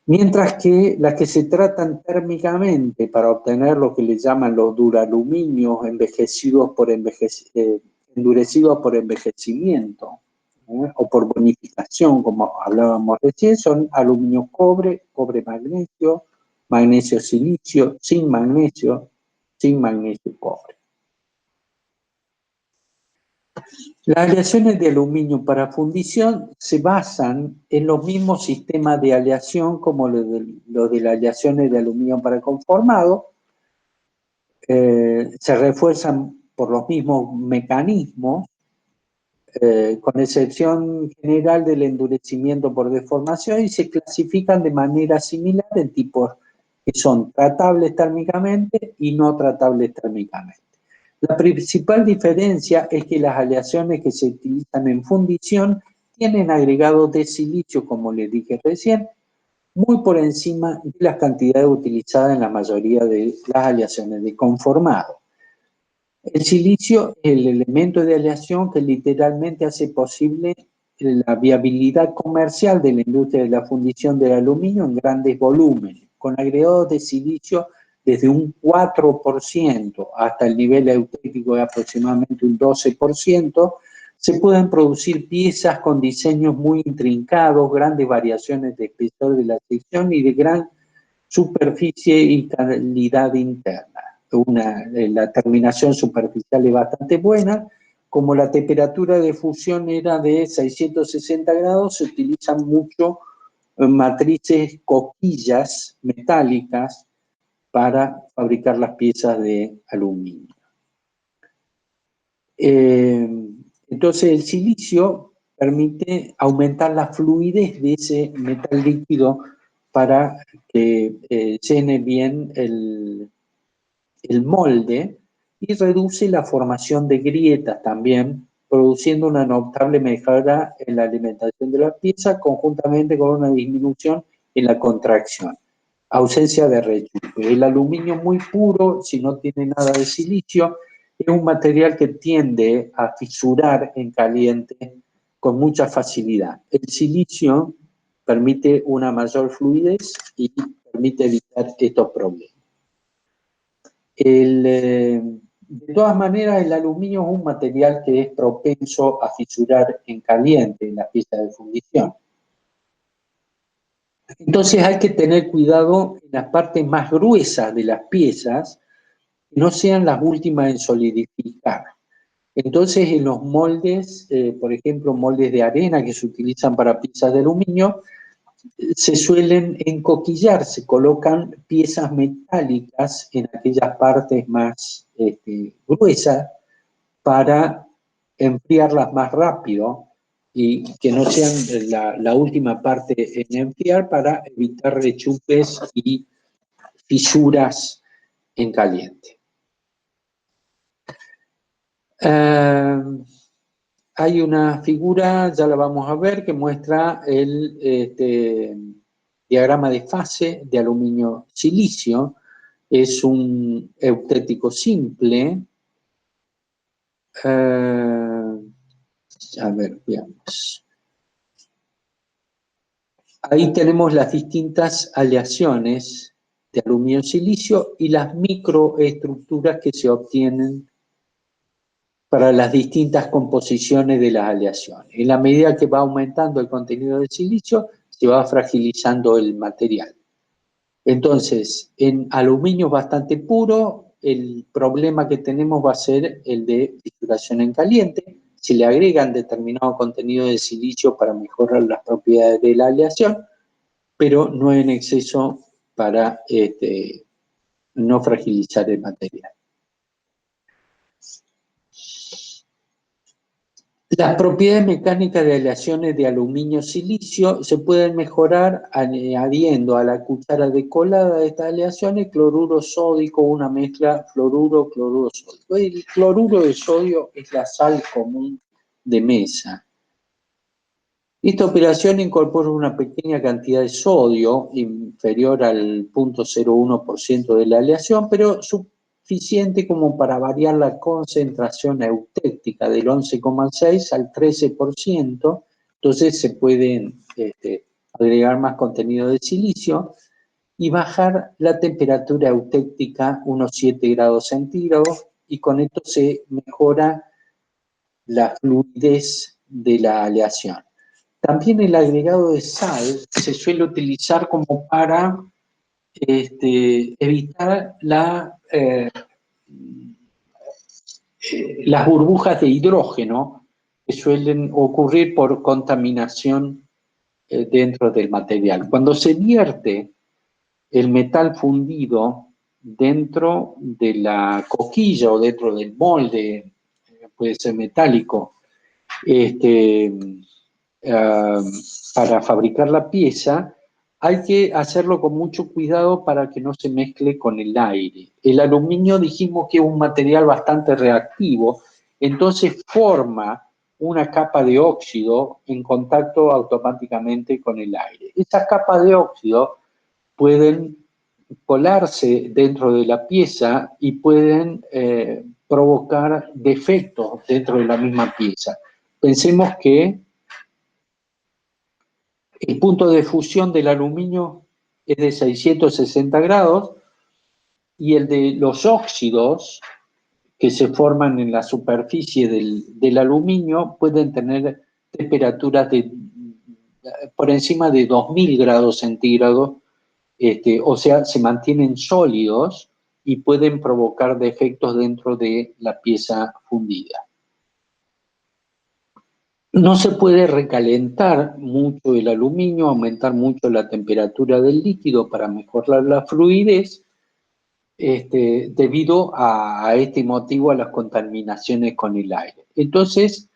mientras que las que se tratan térmicamente para obtener lo que le llaman los duraluminios endurecidos por envejecimiento, o por bonificación, como hablábamos recién, son aluminio cobre, cobre magnesio, magnesio silicio, zinc magnesio cobre. Las aleaciones de aluminio para fundición se basan en los mismos sistemas de aleación como los de las aleaciones de aluminio para conformado. Se refuerzan por los mismos mecanismos, con excepción general del endurecimiento por deformación, y se clasifican de manera similar en tipos que son tratables térmicamente y no tratables térmicamente. La principal diferencia es que las aleaciones que se utilizan en fundición tienen agregados de silicio, como les dije recién, muy por encima de las cantidades utilizadas en la mayoría de las aleaciones de conformado. El silicio es el elemento de aleación que literalmente hace posible la viabilidad comercial de la industria de la fundición del aluminio en grandes volúmenes, con agregados de silicio desde un 4% hasta el nivel eutético de aproximadamente un 12%, se pueden producir piezas con diseños muy intrincados, grandes variaciones de espesor de la sección y de gran superficie y calidad interna. La terminación superficial es bastante buena. Como la temperatura de fusión era de 660 grados, se utilizan mucho matrices coquillas metálicas para fabricar las piezas de aluminio. Entonces el silicio permite aumentar la fluidez de ese metal líquido para que llene bien el molde y reduce la formación de grietas también, produciendo una notable mejora en la alimentación de la pieza conjuntamente con una disminución en la contracción. Ausencia de rechupe. El aluminio muy puro, si no tiene nada de silicio, es un material que tiende a fisurar en caliente con mucha facilidad. El silicio permite una mayor fluidez y permite evitar estos problemas. De todas maneras, el aluminio es un material que es propenso a fisurar en caliente en las piezas de fundición. Entonces hay que tener cuidado en las partes más gruesas de las piezas, que no sean las últimas en solidificar. Entonces en los moldes, por ejemplo, moldes de arena que se utilizan para piezas de aluminio, se suelen encoquillar, se colocan piezas metálicas en aquellas partes más gruesas para enfriarlas más rápido y que no sean la última parte en enfriar para evitar rechupes y fisuras en caliente. Hay una figura, ya la vamos a ver, que muestra el diagrama de fase de aluminio silicio. Es un eutético simple. A ver, veamos. Ahí tenemos las distintas aleaciones de aluminio silicio y las microestructuras que se obtienen para las distintas composiciones de las aleaciones. En la medida que va aumentando el contenido de silicio, se va fragilizando el material. Entonces, en aluminio bastante puro, el problema que tenemos va a ser el de fisuración en caliente. Se le agregan determinado contenido de silicio para mejorar las propiedades de la aleación, pero no en exceso para no fragilizar el material. Las propiedades mecánicas de aleaciones de aluminio-silicio se pueden mejorar añadiendo a la cuchara de colada de estas aleaciones cloruro sódico, una mezcla fluoruro-cloruro sódico. El cloruro de sodio es la sal común de mesa. Esta operación incorpora una pequeña cantidad de sodio, inferior al 0.01% de la aleación, pero suficiente como para variar la concentración eutéctica del 11,6 al 13%, entonces se pueden agregar más contenido de silicio y bajar la temperatura eutéctica unos 7 grados centígrados, y con esto se mejora la fluidez de la aleación. También el agregado de sal se suele utilizar como para evitar las burbujas de hidrógeno que suelen ocurrir por contaminación dentro del material. Cuando se vierte el metal fundido dentro de la coquilla o dentro del molde, puede ser metálico, para fabricar la pieza, hay que hacerlo con mucho cuidado para que no se mezcle con el aire. El aluminio dijimos que es un material bastante reactivo, entonces forma una capa de óxido en contacto automáticamente con el aire. Esas capas de óxido pueden colarse dentro de la pieza y pueden provocar defectos dentro de la misma pieza. Pensemos que el punto de fusión del aluminio es de 660 grados y el de los óxidos que se forman en la superficie del aluminio pueden tener temperaturas por encima de 2000 grados centígrados, o sea, se mantienen sólidos y pueden provocar defectos dentro de la pieza fundida. No se puede recalentar mucho el aluminio, aumentar mucho la temperatura del líquido para mejorar la fluidez, debido a este motivo, a las contaminaciones con el aire. Entonces,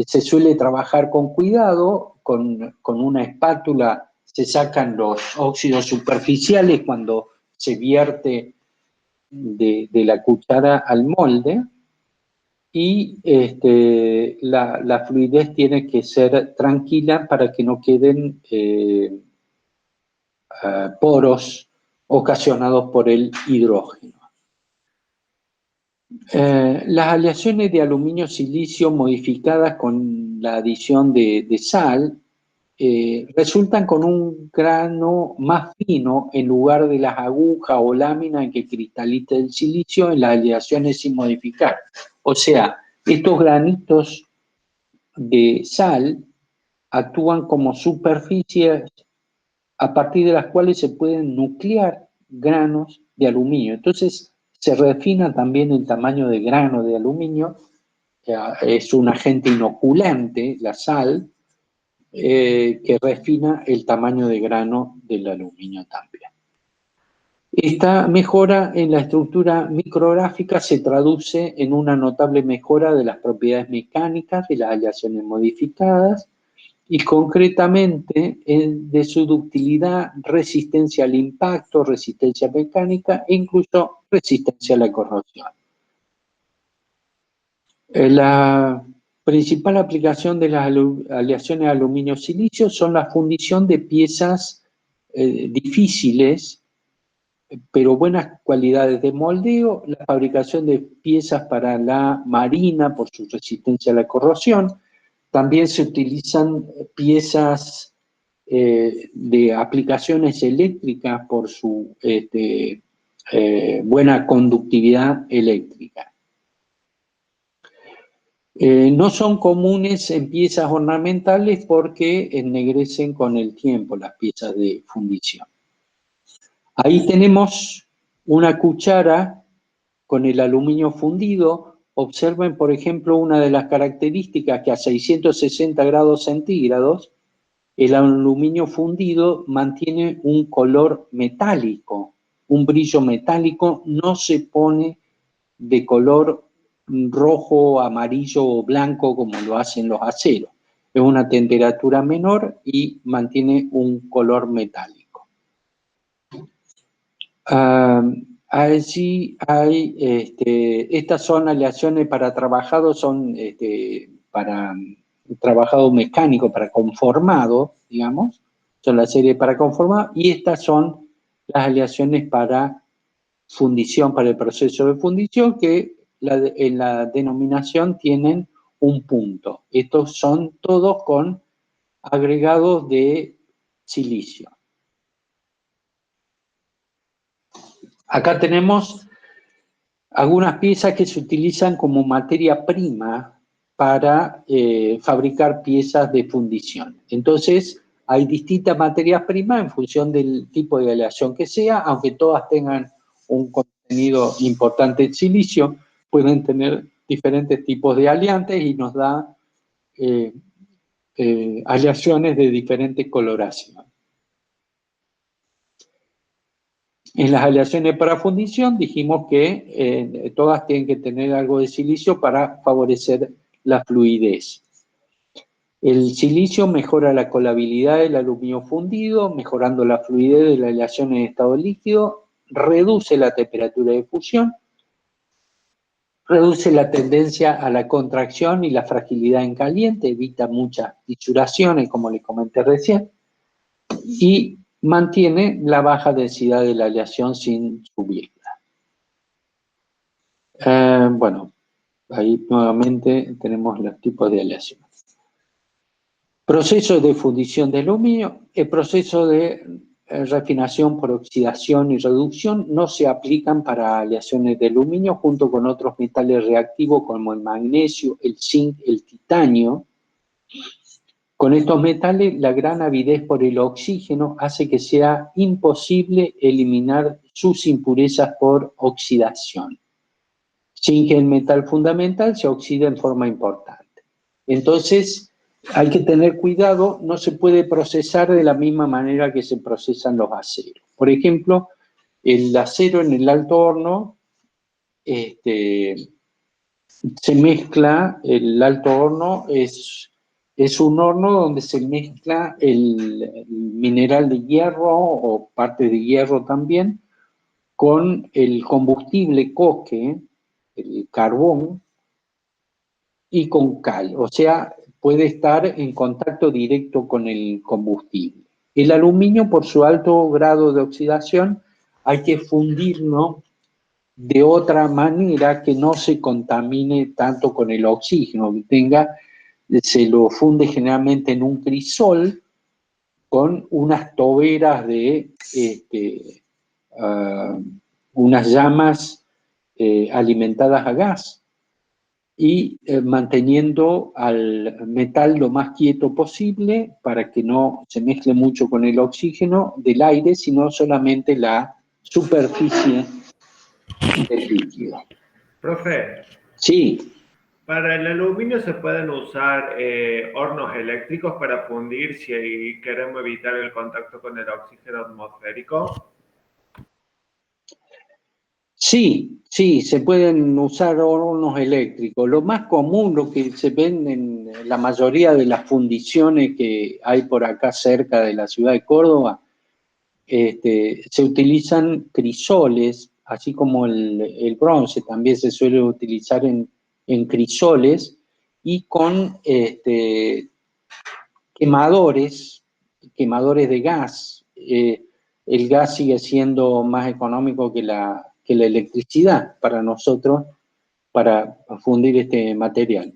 se suele trabajar con cuidado, con una espátula se sacan los óxidos superficiales cuando se vierte de la cuchara al molde, y la fluidez tiene que ser tranquila para que no queden poros ocasionados por el hidrógeno. Las aleaciones de aluminio-silicio modificadas con la adición de sal resultan con un grano más fino en lugar de las agujas o láminas en que cristaliza el silicio en las aleaciones sin modificar. O sea, estos granitos de sal actúan como superficies a partir de las cuales se pueden nuclear granos de aluminio. Entonces, se refina también el tamaño de grano de aluminio, es un agente inoculante, la sal, que refina el tamaño de grano del aluminio también. Esta mejora en la estructura micrográfica se traduce en una notable mejora de las propiedades mecánicas de las aleaciones modificadas y concretamente de su ductilidad, resistencia al impacto, resistencia mecánica e incluso resistencia a la corrosión. La principal aplicación de las aleaciones aluminio-silicio son la fundición de piezas difíciles, pero buenas cualidades de moldeo, la fabricación de piezas para la marina por su resistencia a la corrosión. También se utilizan piezas de aplicaciones eléctricas por su buena conductividad eléctrica. No son comunes en piezas ornamentales porque ennegrecen con el tiempo las piezas de fundición. Ahí tenemos una cuchara con el aluminio fundido. Observen, por ejemplo, una de las características que a 660 grados centígrados el aluminio fundido mantiene un color metálico, un brillo metálico, no se pone de color rojo, amarillo o blanco como lo hacen los aceros. Es una temperatura menor y mantiene un color metálico. Allí hay, estas son aleaciones para trabajado, son para trabajado mecánico, para conformado, digamos, son la serie para conformado, y estas son las aleaciones para fundición, para el proceso de fundición, que en la denominación tienen un punto. Estos son todos con agregados de silicio. Acá tenemos algunas piezas que se utilizan como materia prima para fabricar piezas de fundición. Entonces, hay distintas materias primas en función del tipo de aleación que sea, aunque todas tengan un contenido importante en silicio, pueden tener diferentes tipos de aleantes y nos da aleaciones de diferente coloración. En las aleaciones para fundición dijimos que todas tienen que tener algo de silicio para favorecer la fluidez. El silicio mejora la colabilidad del aluminio fundido, mejorando la fluidez de la aleación en estado líquido, reduce la temperatura de fusión, reduce la tendencia a la contracción y la fragilidad en caliente, evita muchas fisuraciones, como les comenté recién, y mantiene la baja densidad de la aleación sin subirla. Bueno, ahí nuevamente tenemos los tipos de aleación. Proceso de fundición de aluminio. El proceso de refinación por oxidación y reducción no se aplican para aleaciones de aluminio junto con otros metales reactivos como el magnesio, el zinc, el titanio. Con estos metales, la gran avidez por el oxígeno hace que sea imposible eliminar sus impurezas por oxidación, sin que el metal fundamental se oxide en forma importante. Entonces, hay que tener cuidado, no se puede procesar de la misma manera que se procesan los aceros. Por ejemplo, el acero en el alto horno, se mezcla, el alto horno es un horno donde se mezcla el mineral de hierro o parte de hierro también con el combustible coque, el carbón, y con cal, o sea, puede estar en contacto directo con el combustible. El aluminio, por su alto grado de oxidación, hay que fundirlo de otra manera que no se contamine tanto con el oxígeno, se lo funde generalmente en un crisol con unas toberas de unas llamas alimentadas a gas, y manteniendo al metal lo más quieto posible para que no se mezcle mucho con el oxígeno del aire, sino solamente la superficie del líquido. Profe. Sí. Para el aluminio se pueden usar hornos eléctricos para fundir si queremos evitar el contacto con el oxígeno atmosférico. Sí, se pueden usar hornos eléctricos. Lo más común, lo que se ven en la mayoría de las fundiciones que hay por acá cerca de la ciudad de Córdoba, se utilizan crisoles, así como el bronce también se suele utilizar en crisoles, y con quemadores de gas. El gas sigue siendo más económico que la electricidad para nosotros, para fundir este material.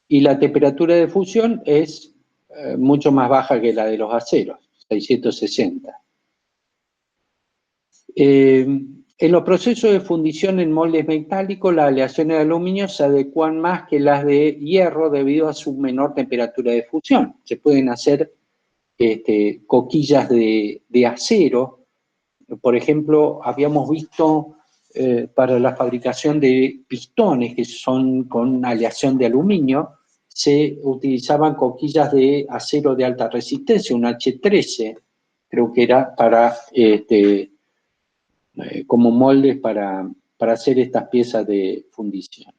Y la temperatura de fusión es mucho más baja que la de los aceros, 660. En los procesos de fundición en moldes metálicos, las aleaciones de aluminio se adecuan más que las de hierro debido a su menor temperatura de fusión. Se pueden hacer coquillas de acero. Por ejemplo, habíamos visto para la fabricación de pistones que son con aleación de aluminio, se utilizaban coquillas de acero de alta resistencia, un H13, creo que era para como moldes para hacer estas piezas de fundición.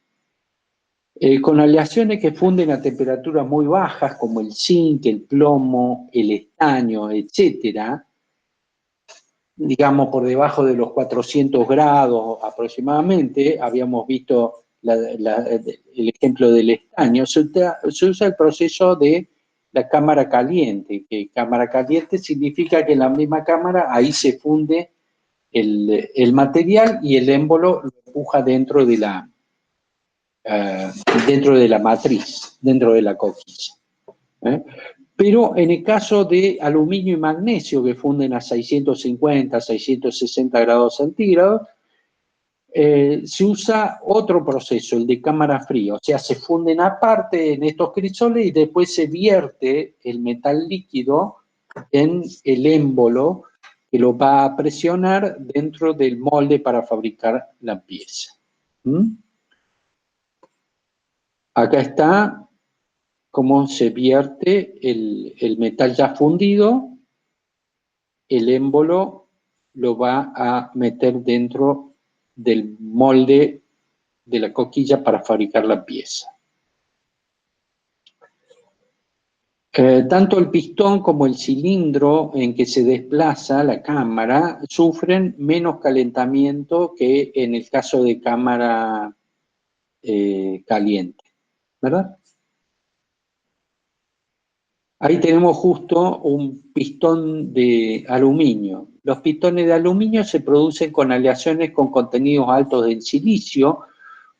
Con aleaciones que funden a temperaturas muy bajas, como el zinc, el plomo, el estaño, etcétera, digamos por debajo de los 400 grados aproximadamente, habíamos visto el ejemplo del estaño, se usa el proceso de la cámara caliente, que cámara caliente significa que en la misma cámara ahí se funde el material y el émbolo lo empuja dentro de la matriz, dentro de la coquilla. Pero en el caso de aluminio y magnesio que funden a 650, 660 grados centígrados, se usa otro proceso, el de cámara fría, o sea, se funden aparte en estos crisoles y después se vierte el metal líquido en el émbolo que lo va a presionar dentro del molde para fabricar la pieza. Acá está cómo se vierte el metal ya fundido, el émbolo lo va a meter dentro del molde de la coquilla para fabricar la pieza. Tanto el pistón como el cilindro en que se desplaza la cámara sufren menos calentamiento que en el caso de cámara caliente, ¿verdad? Ahí tenemos justo un pistón de aluminio. Los pistones de aluminio se producen con aleaciones con contenidos altos del silicio,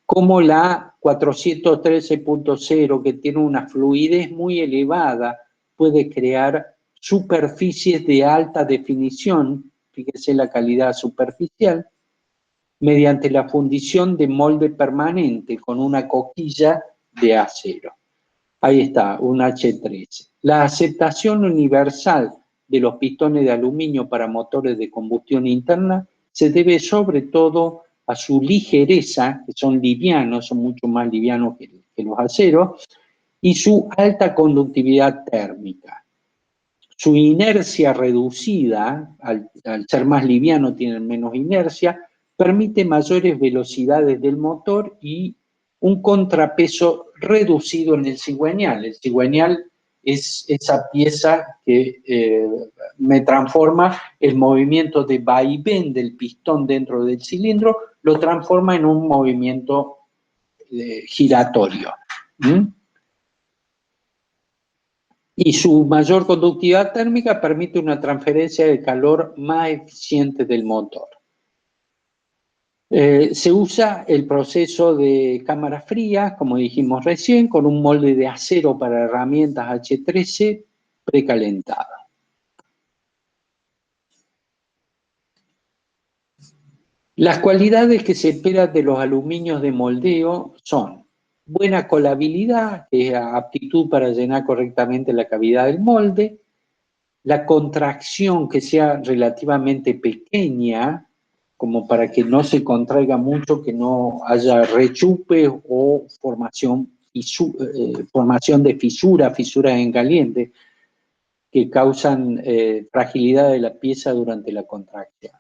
como la 413.0, que tiene una fluidez muy elevada, puede crear superficies de alta definición, fíjese la calidad superficial, mediante la fundición de molde permanente con una coquilla de acero. Ahí está, un H13. La aceptación universal de los pistones de aluminio para motores de combustión interna se debe sobre todo a su ligereza, que son livianos, son mucho más livianos que los aceros, y su alta conductividad térmica. Su inercia reducida, al ser más liviano tienen menos inercia, permite mayores velocidades del motor y un contrapeso reducido en el cigüeñal. El cigüeñal es esa pieza que me transforma el movimiento de vaivén del pistón dentro del cilindro, lo transforma en un movimiento giratorio. Y su mayor conductividad térmica permite una transferencia de calor más eficiente del motor. Se usa el proceso de cámara fría, como dijimos recién, con un molde de acero para herramientas H13 precalentado. Las cualidades que se esperan de los aluminios de moldeo son buena colabilidad, que es aptitud para llenar correctamente la cavidad del molde, la contracción que sea relativamente pequeña, como para que no se contraiga mucho, que no haya rechupe o formación de fisuras en caliente, que causan fragilidad de la pieza durante la contracción.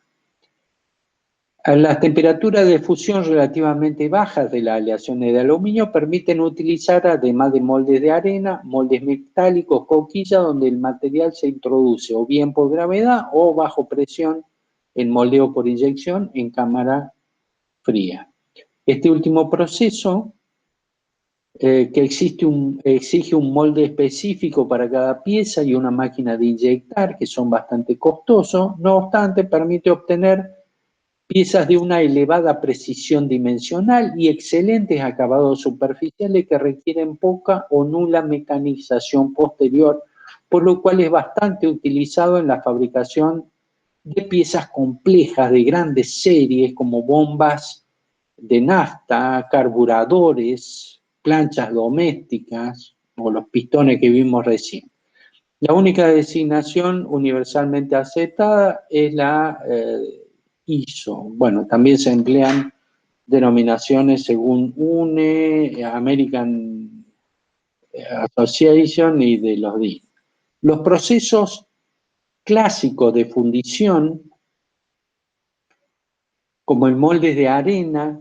Las temperaturas de fusión relativamente bajas de las aleaciones de aluminio permiten utilizar, además de moldes de arena, moldes metálicos, coquillas, donde el material se introduce o bien por gravedad o bajo presión en moldeo por inyección en cámara fría. Este último proceso, que exige un molde específico para cada pieza y una máquina de inyectar, que son bastante costosos, no obstante, permite obtener piezas de una elevada precisión dimensional y excelentes acabados superficiales que requieren poca o nula mecanización posterior, por lo cual es bastante utilizado en la fabricación de piezas complejas de grandes series como bombas de nafta, carburadores, planchas domésticas o los pistones que vimos recién. La única designación universalmente aceptada es la ISO. Bueno, también se emplean denominaciones según UNE, American Association y de los DIN. Los procesos clásicos de fundición, como el molde de arena,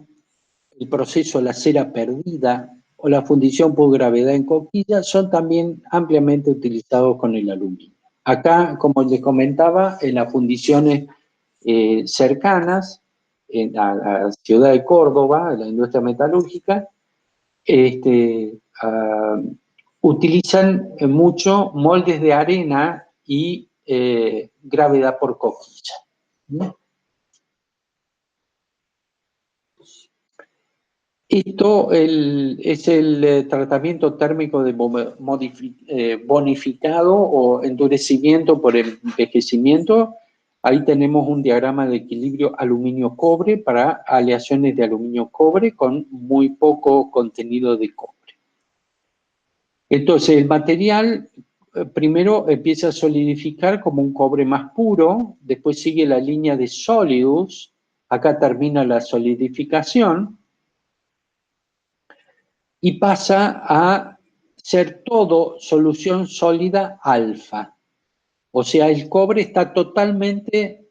el proceso de la cera perdida o la fundición por gravedad en coquilla, son también ampliamente utilizados con el aluminio. Acá, como les comentaba, en las fundiciones cercanas a la ciudad de Córdoba, a la industria metalúrgica, utilizan mucho moldes de arena y gravedad por coquilla. Esto es el tratamiento térmico de bonificado o endurecimiento por envejecimiento Ahí tenemos un diagrama de equilibrio aluminio-cobre para aleaciones de aluminio-cobre con muy poco contenido de cobre. Entonces, el material primero empieza a solidificar como un cobre más puro, después sigue la línea de sólidos, acá termina la solidificación, y pasa a ser todo solución sólida alfa. O sea, el cobre está totalmente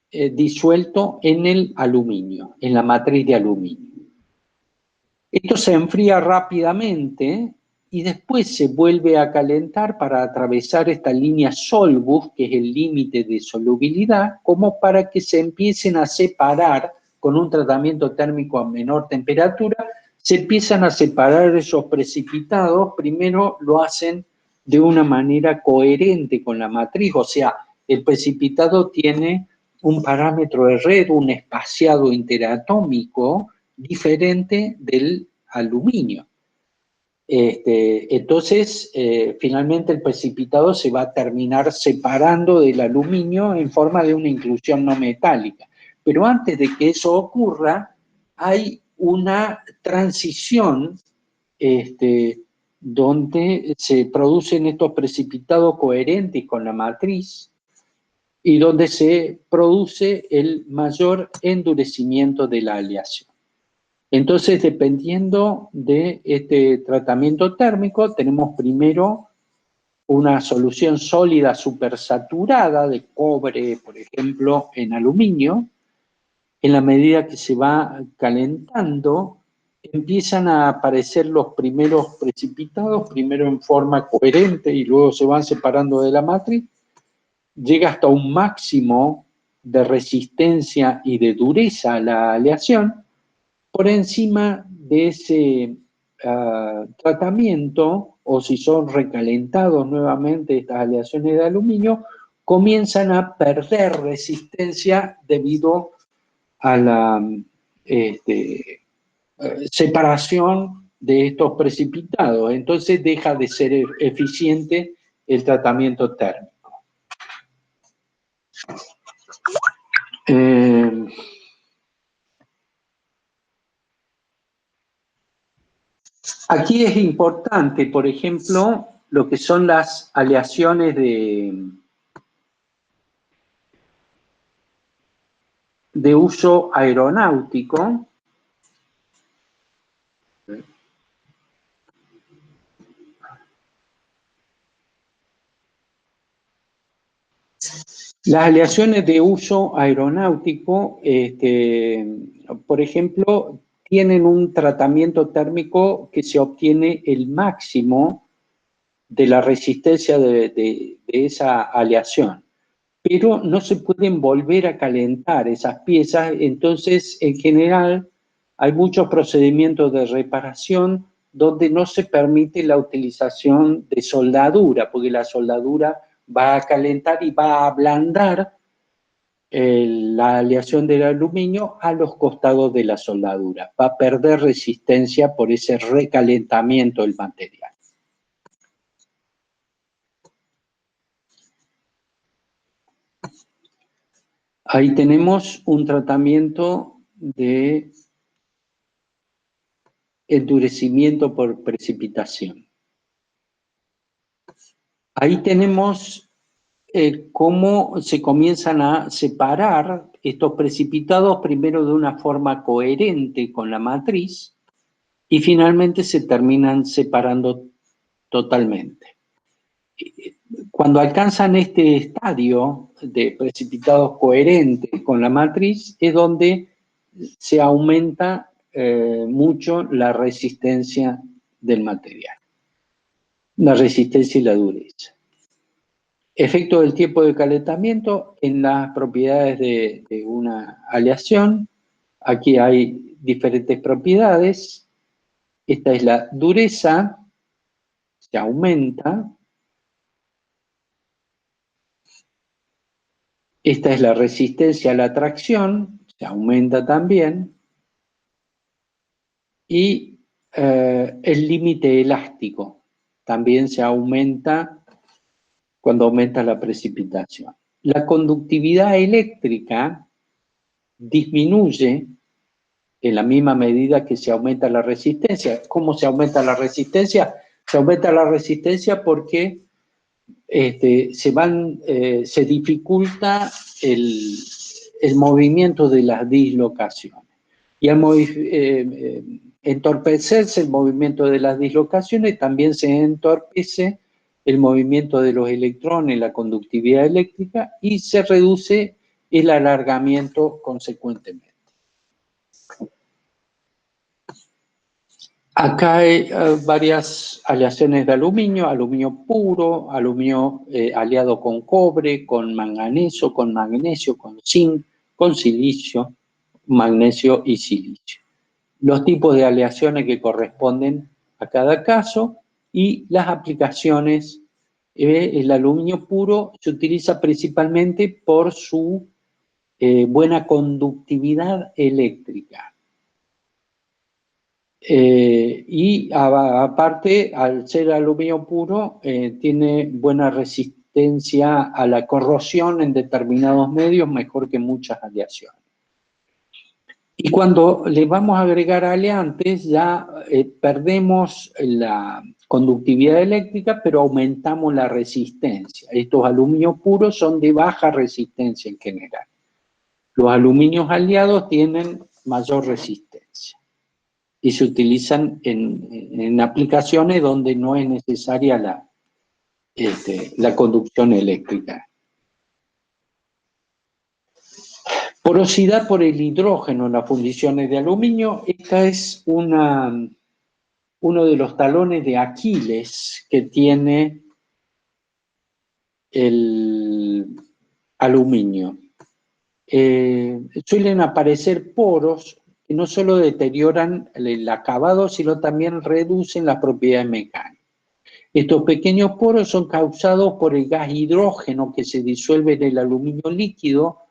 disuelto en el aluminio, en la matriz de aluminio. Esto se enfría rápidamente y después se vuelve a calentar para atravesar esta línea Solbus, que es el límite de solubilidad, como para que se empiecen a separar con un tratamiento térmico a menor temperatura, se empiezan a separar esos precipitados. Primero lo hacen de una manera coherente con la matriz, o sea, el precipitado tiene un parámetro de red, un espaciado interatómico diferente del aluminio. Entonces, finalmente el precipitado se va a terminar separando del aluminio en forma de una inclusión no metálica. Pero antes de que eso ocurra, hay una transición donde se producen estos precipitados coherentes con la matriz y donde se produce el mayor endurecimiento de la aleación. Entonces, dependiendo de este tratamiento térmico, tenemos primero una solución sólida supersaturada de cobre, por ejemplo, en aluminio. En la medida que se va calentando, empiezan a aparecer los primeros precipitados, primero en forma coherente y luego se van separando de la matriz. Llega hasta un máximo de resistencia y de dureza a la aleación. Por encima de ese tratamiento, o si son recalentados nuevamente estas aleaciones de aluminio, comienzan a perder resistencia debido a la separación de estos precipitados. Entonces deja de ser eficiente el tratamiento térmico. Aquí es importante, por ejemplo, lo que son las aleaciones de uso aeronáutico. Las aleaciones de uso aeronáutico, por ejemplo, tienen un tratamiento térmico que se obtiene el máximo de la resistencia de esa aleación, pero no se pueden volver a calentar esas piezas. Entonces, en general, hay muchos procedimientos de reparación donde no se permite la utilización de soldadura, porque la soldadura va a calentar y va a ablandar la aleación del aluminio a los costados de la soldadura. Va a perder resistencia por ese recalentamiento del material. Ahí tenemos un tratamiento de endurecimiento por precipitación. Ahí tenemos cómo se comienzan a separar estos precipitados, primero de una forma coherente con la matriz, y finalmente se terminan separando totalmente. Cuando alcanzan este estadio de precipitados coherentes con la matriz, es donde se aumenta mucho la resistencia del material, la resistencia y la dureza. Efecto del tiempo de calentamiento en las propiedades de una aleación. Aquí hay diferentes propiedades. Esta es la dureza, se aumenta. Esta es la resistencia a la tracción, se aumenta también. Y el límite elástico también se aumenta cuando aumenta la precipitación. la conductividad eléctrica disminuye en la misma medida que se aumenta la resistencia. ¿Cómo se aumenta la resistencia? Se aumenta la resistencia porque se dificulta el movimiento de las dislocaciones. Y al entorpecerse el movimiento de las dislocaciones, también se entorpece el movimiento de los electrones, la conductividad eléctrica, y se reduce el alargamiento consecuentemente. Acá hay varias aleaciones de aluminio, aluminio puro, aluminio aliado con cobre, con manganeso, con magnesio, con zinc, con silicio, magnesio y silicio. Los tipos de aleaciones que corresponden a cada caso y las aplicaciones. El aluminio puro se utiliza principalmente por su buena conductividad eléctrica. Y aparte, al ser aluminio puro, tiene buena resistencia a la corrosión en determinados medios, mejor que muchas aleaciones. Y cuando le vamos a agregar aleantes, ya perdemos la conductividad eléctrica, pero aumentamos la resistencia. Estos aluminios puros son de baja resistencia en general. Los aluminios aliados tienen mayor resistencia y se utilizan en aplicaciones donde no es necesaria la conducción eléctrica. Porosidad por el hidrógeno en las fundiciones de aluminio. Esta es uno de los talones de Aquiles que tiene el aluminio. Suelen aparecer poros que no solo deterioran el acabado, sino también reducen las propiedades mecánicas. Estos pequeños poros son causados por el gas hidrógeno que se disuelve en el aluminio líquido,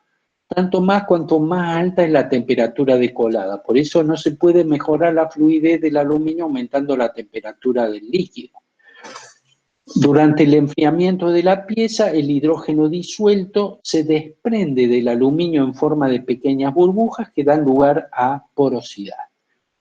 tanto más cuanto más alta es la temperatura de colada. Por eso no se puede mejorar la fluidez del aluminio aumentando la temperatura del líquido. Durante el enfriamiento de la pieza, el hidrógeno disuelto se desprende del aluminio en forma de pequeñas burbujas que dan lugar a porosidad.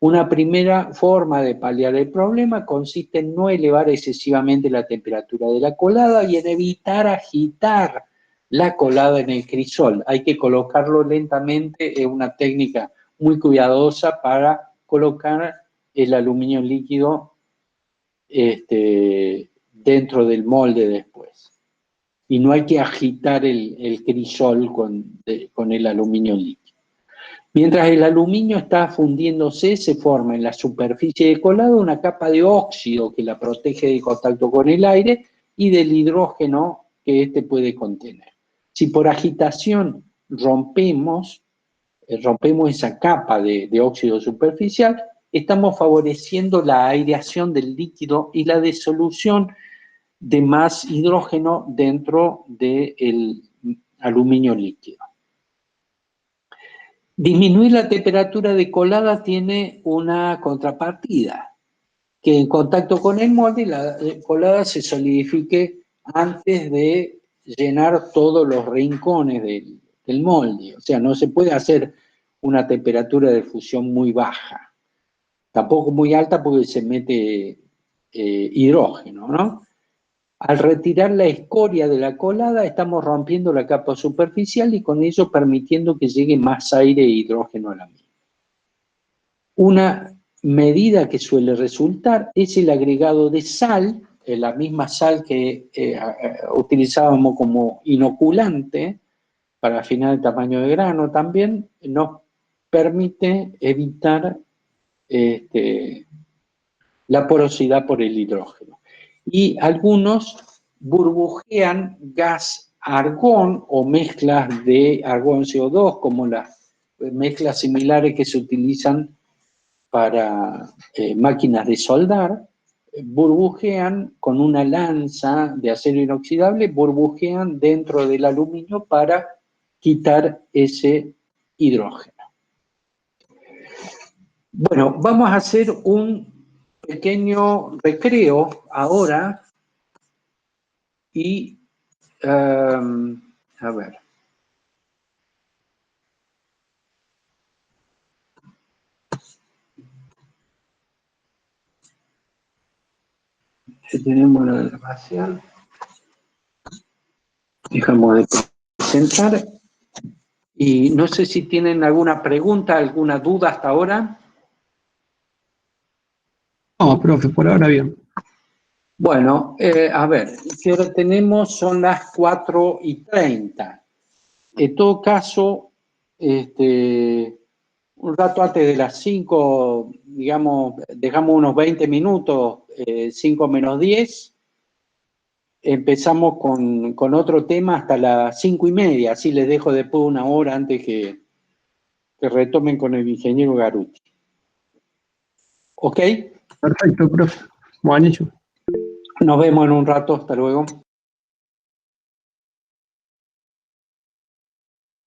Una primera forma de paliar el problema consiste en no elevar excesivamente la temperatura de la colada y en evitar agitar la colada en el crisol. Hay que colocarlo lentamente, es una técnica muy cuidadosa para colocar el aluminio líquido dentro del molde después. Y no hay que agitar el crisol con el aluminio líquido. Mientras el aluminio está fundiéndose, se forma en la superficie de colado una capa de óxido que la protege del contacto con el aire y del hidrógeno que éste puede contener. Si por agitación rompemos esa capa de óxido superficial, estamos favoreciendo la aireación del líquido y la disolución de más hidrógeno dentro del aluminio líquido. Disminuir la temperatura de colada tiene una contrapartida, que en contacto con el molde la colada se solidifique antes de llenar todos los rincones del molde. O sea, no se puede hacer una temperatura de fusión muy baja, tampoco muy alta porque se mete hidrógeno, ¿no? Al retirar la escoria de la colada, estamos rompiendo la capa superficial y con ello permitiendo que llegue más aire e hidrógeno a la misma. Una medida que suele resultar es el agregado de sal, la misma sal que utilizábamos como inoculante para afinar el tamaño de grano también, nos permite evitar la porosidad por el hidrógeno. Y algunos burbujean gas argón o mezclas de argón CO2, como las mezclas similares que se utilizan para máquinas de soldar, burbujean con una lanza de acero inoxidable, burbujean dentro del aluminio para quitar ese hidrógeno. Bueno, vamos a hacer un pequeño recreo ahora y A ver. Tenemos la espacial. Dejamos de presentar. Y no sé si tienen alguna pregunta, alguna duda hasta ahora. No, profe, por ahora bien. Bueno, a ver, ¿qué hora tenemos? Son las 4:30. En todo caso, un rato antes de las 5, digamos, dejamos unos 20 minutos, 5 menos 10. Empezamos con otro tema hasta las 5:30, así les dejo después una hora antes que retomen con el ingeniero Garuti. ¿Ok? Perfecto, profe. Buenísimo. Nos vemos en un rato, hasta luego.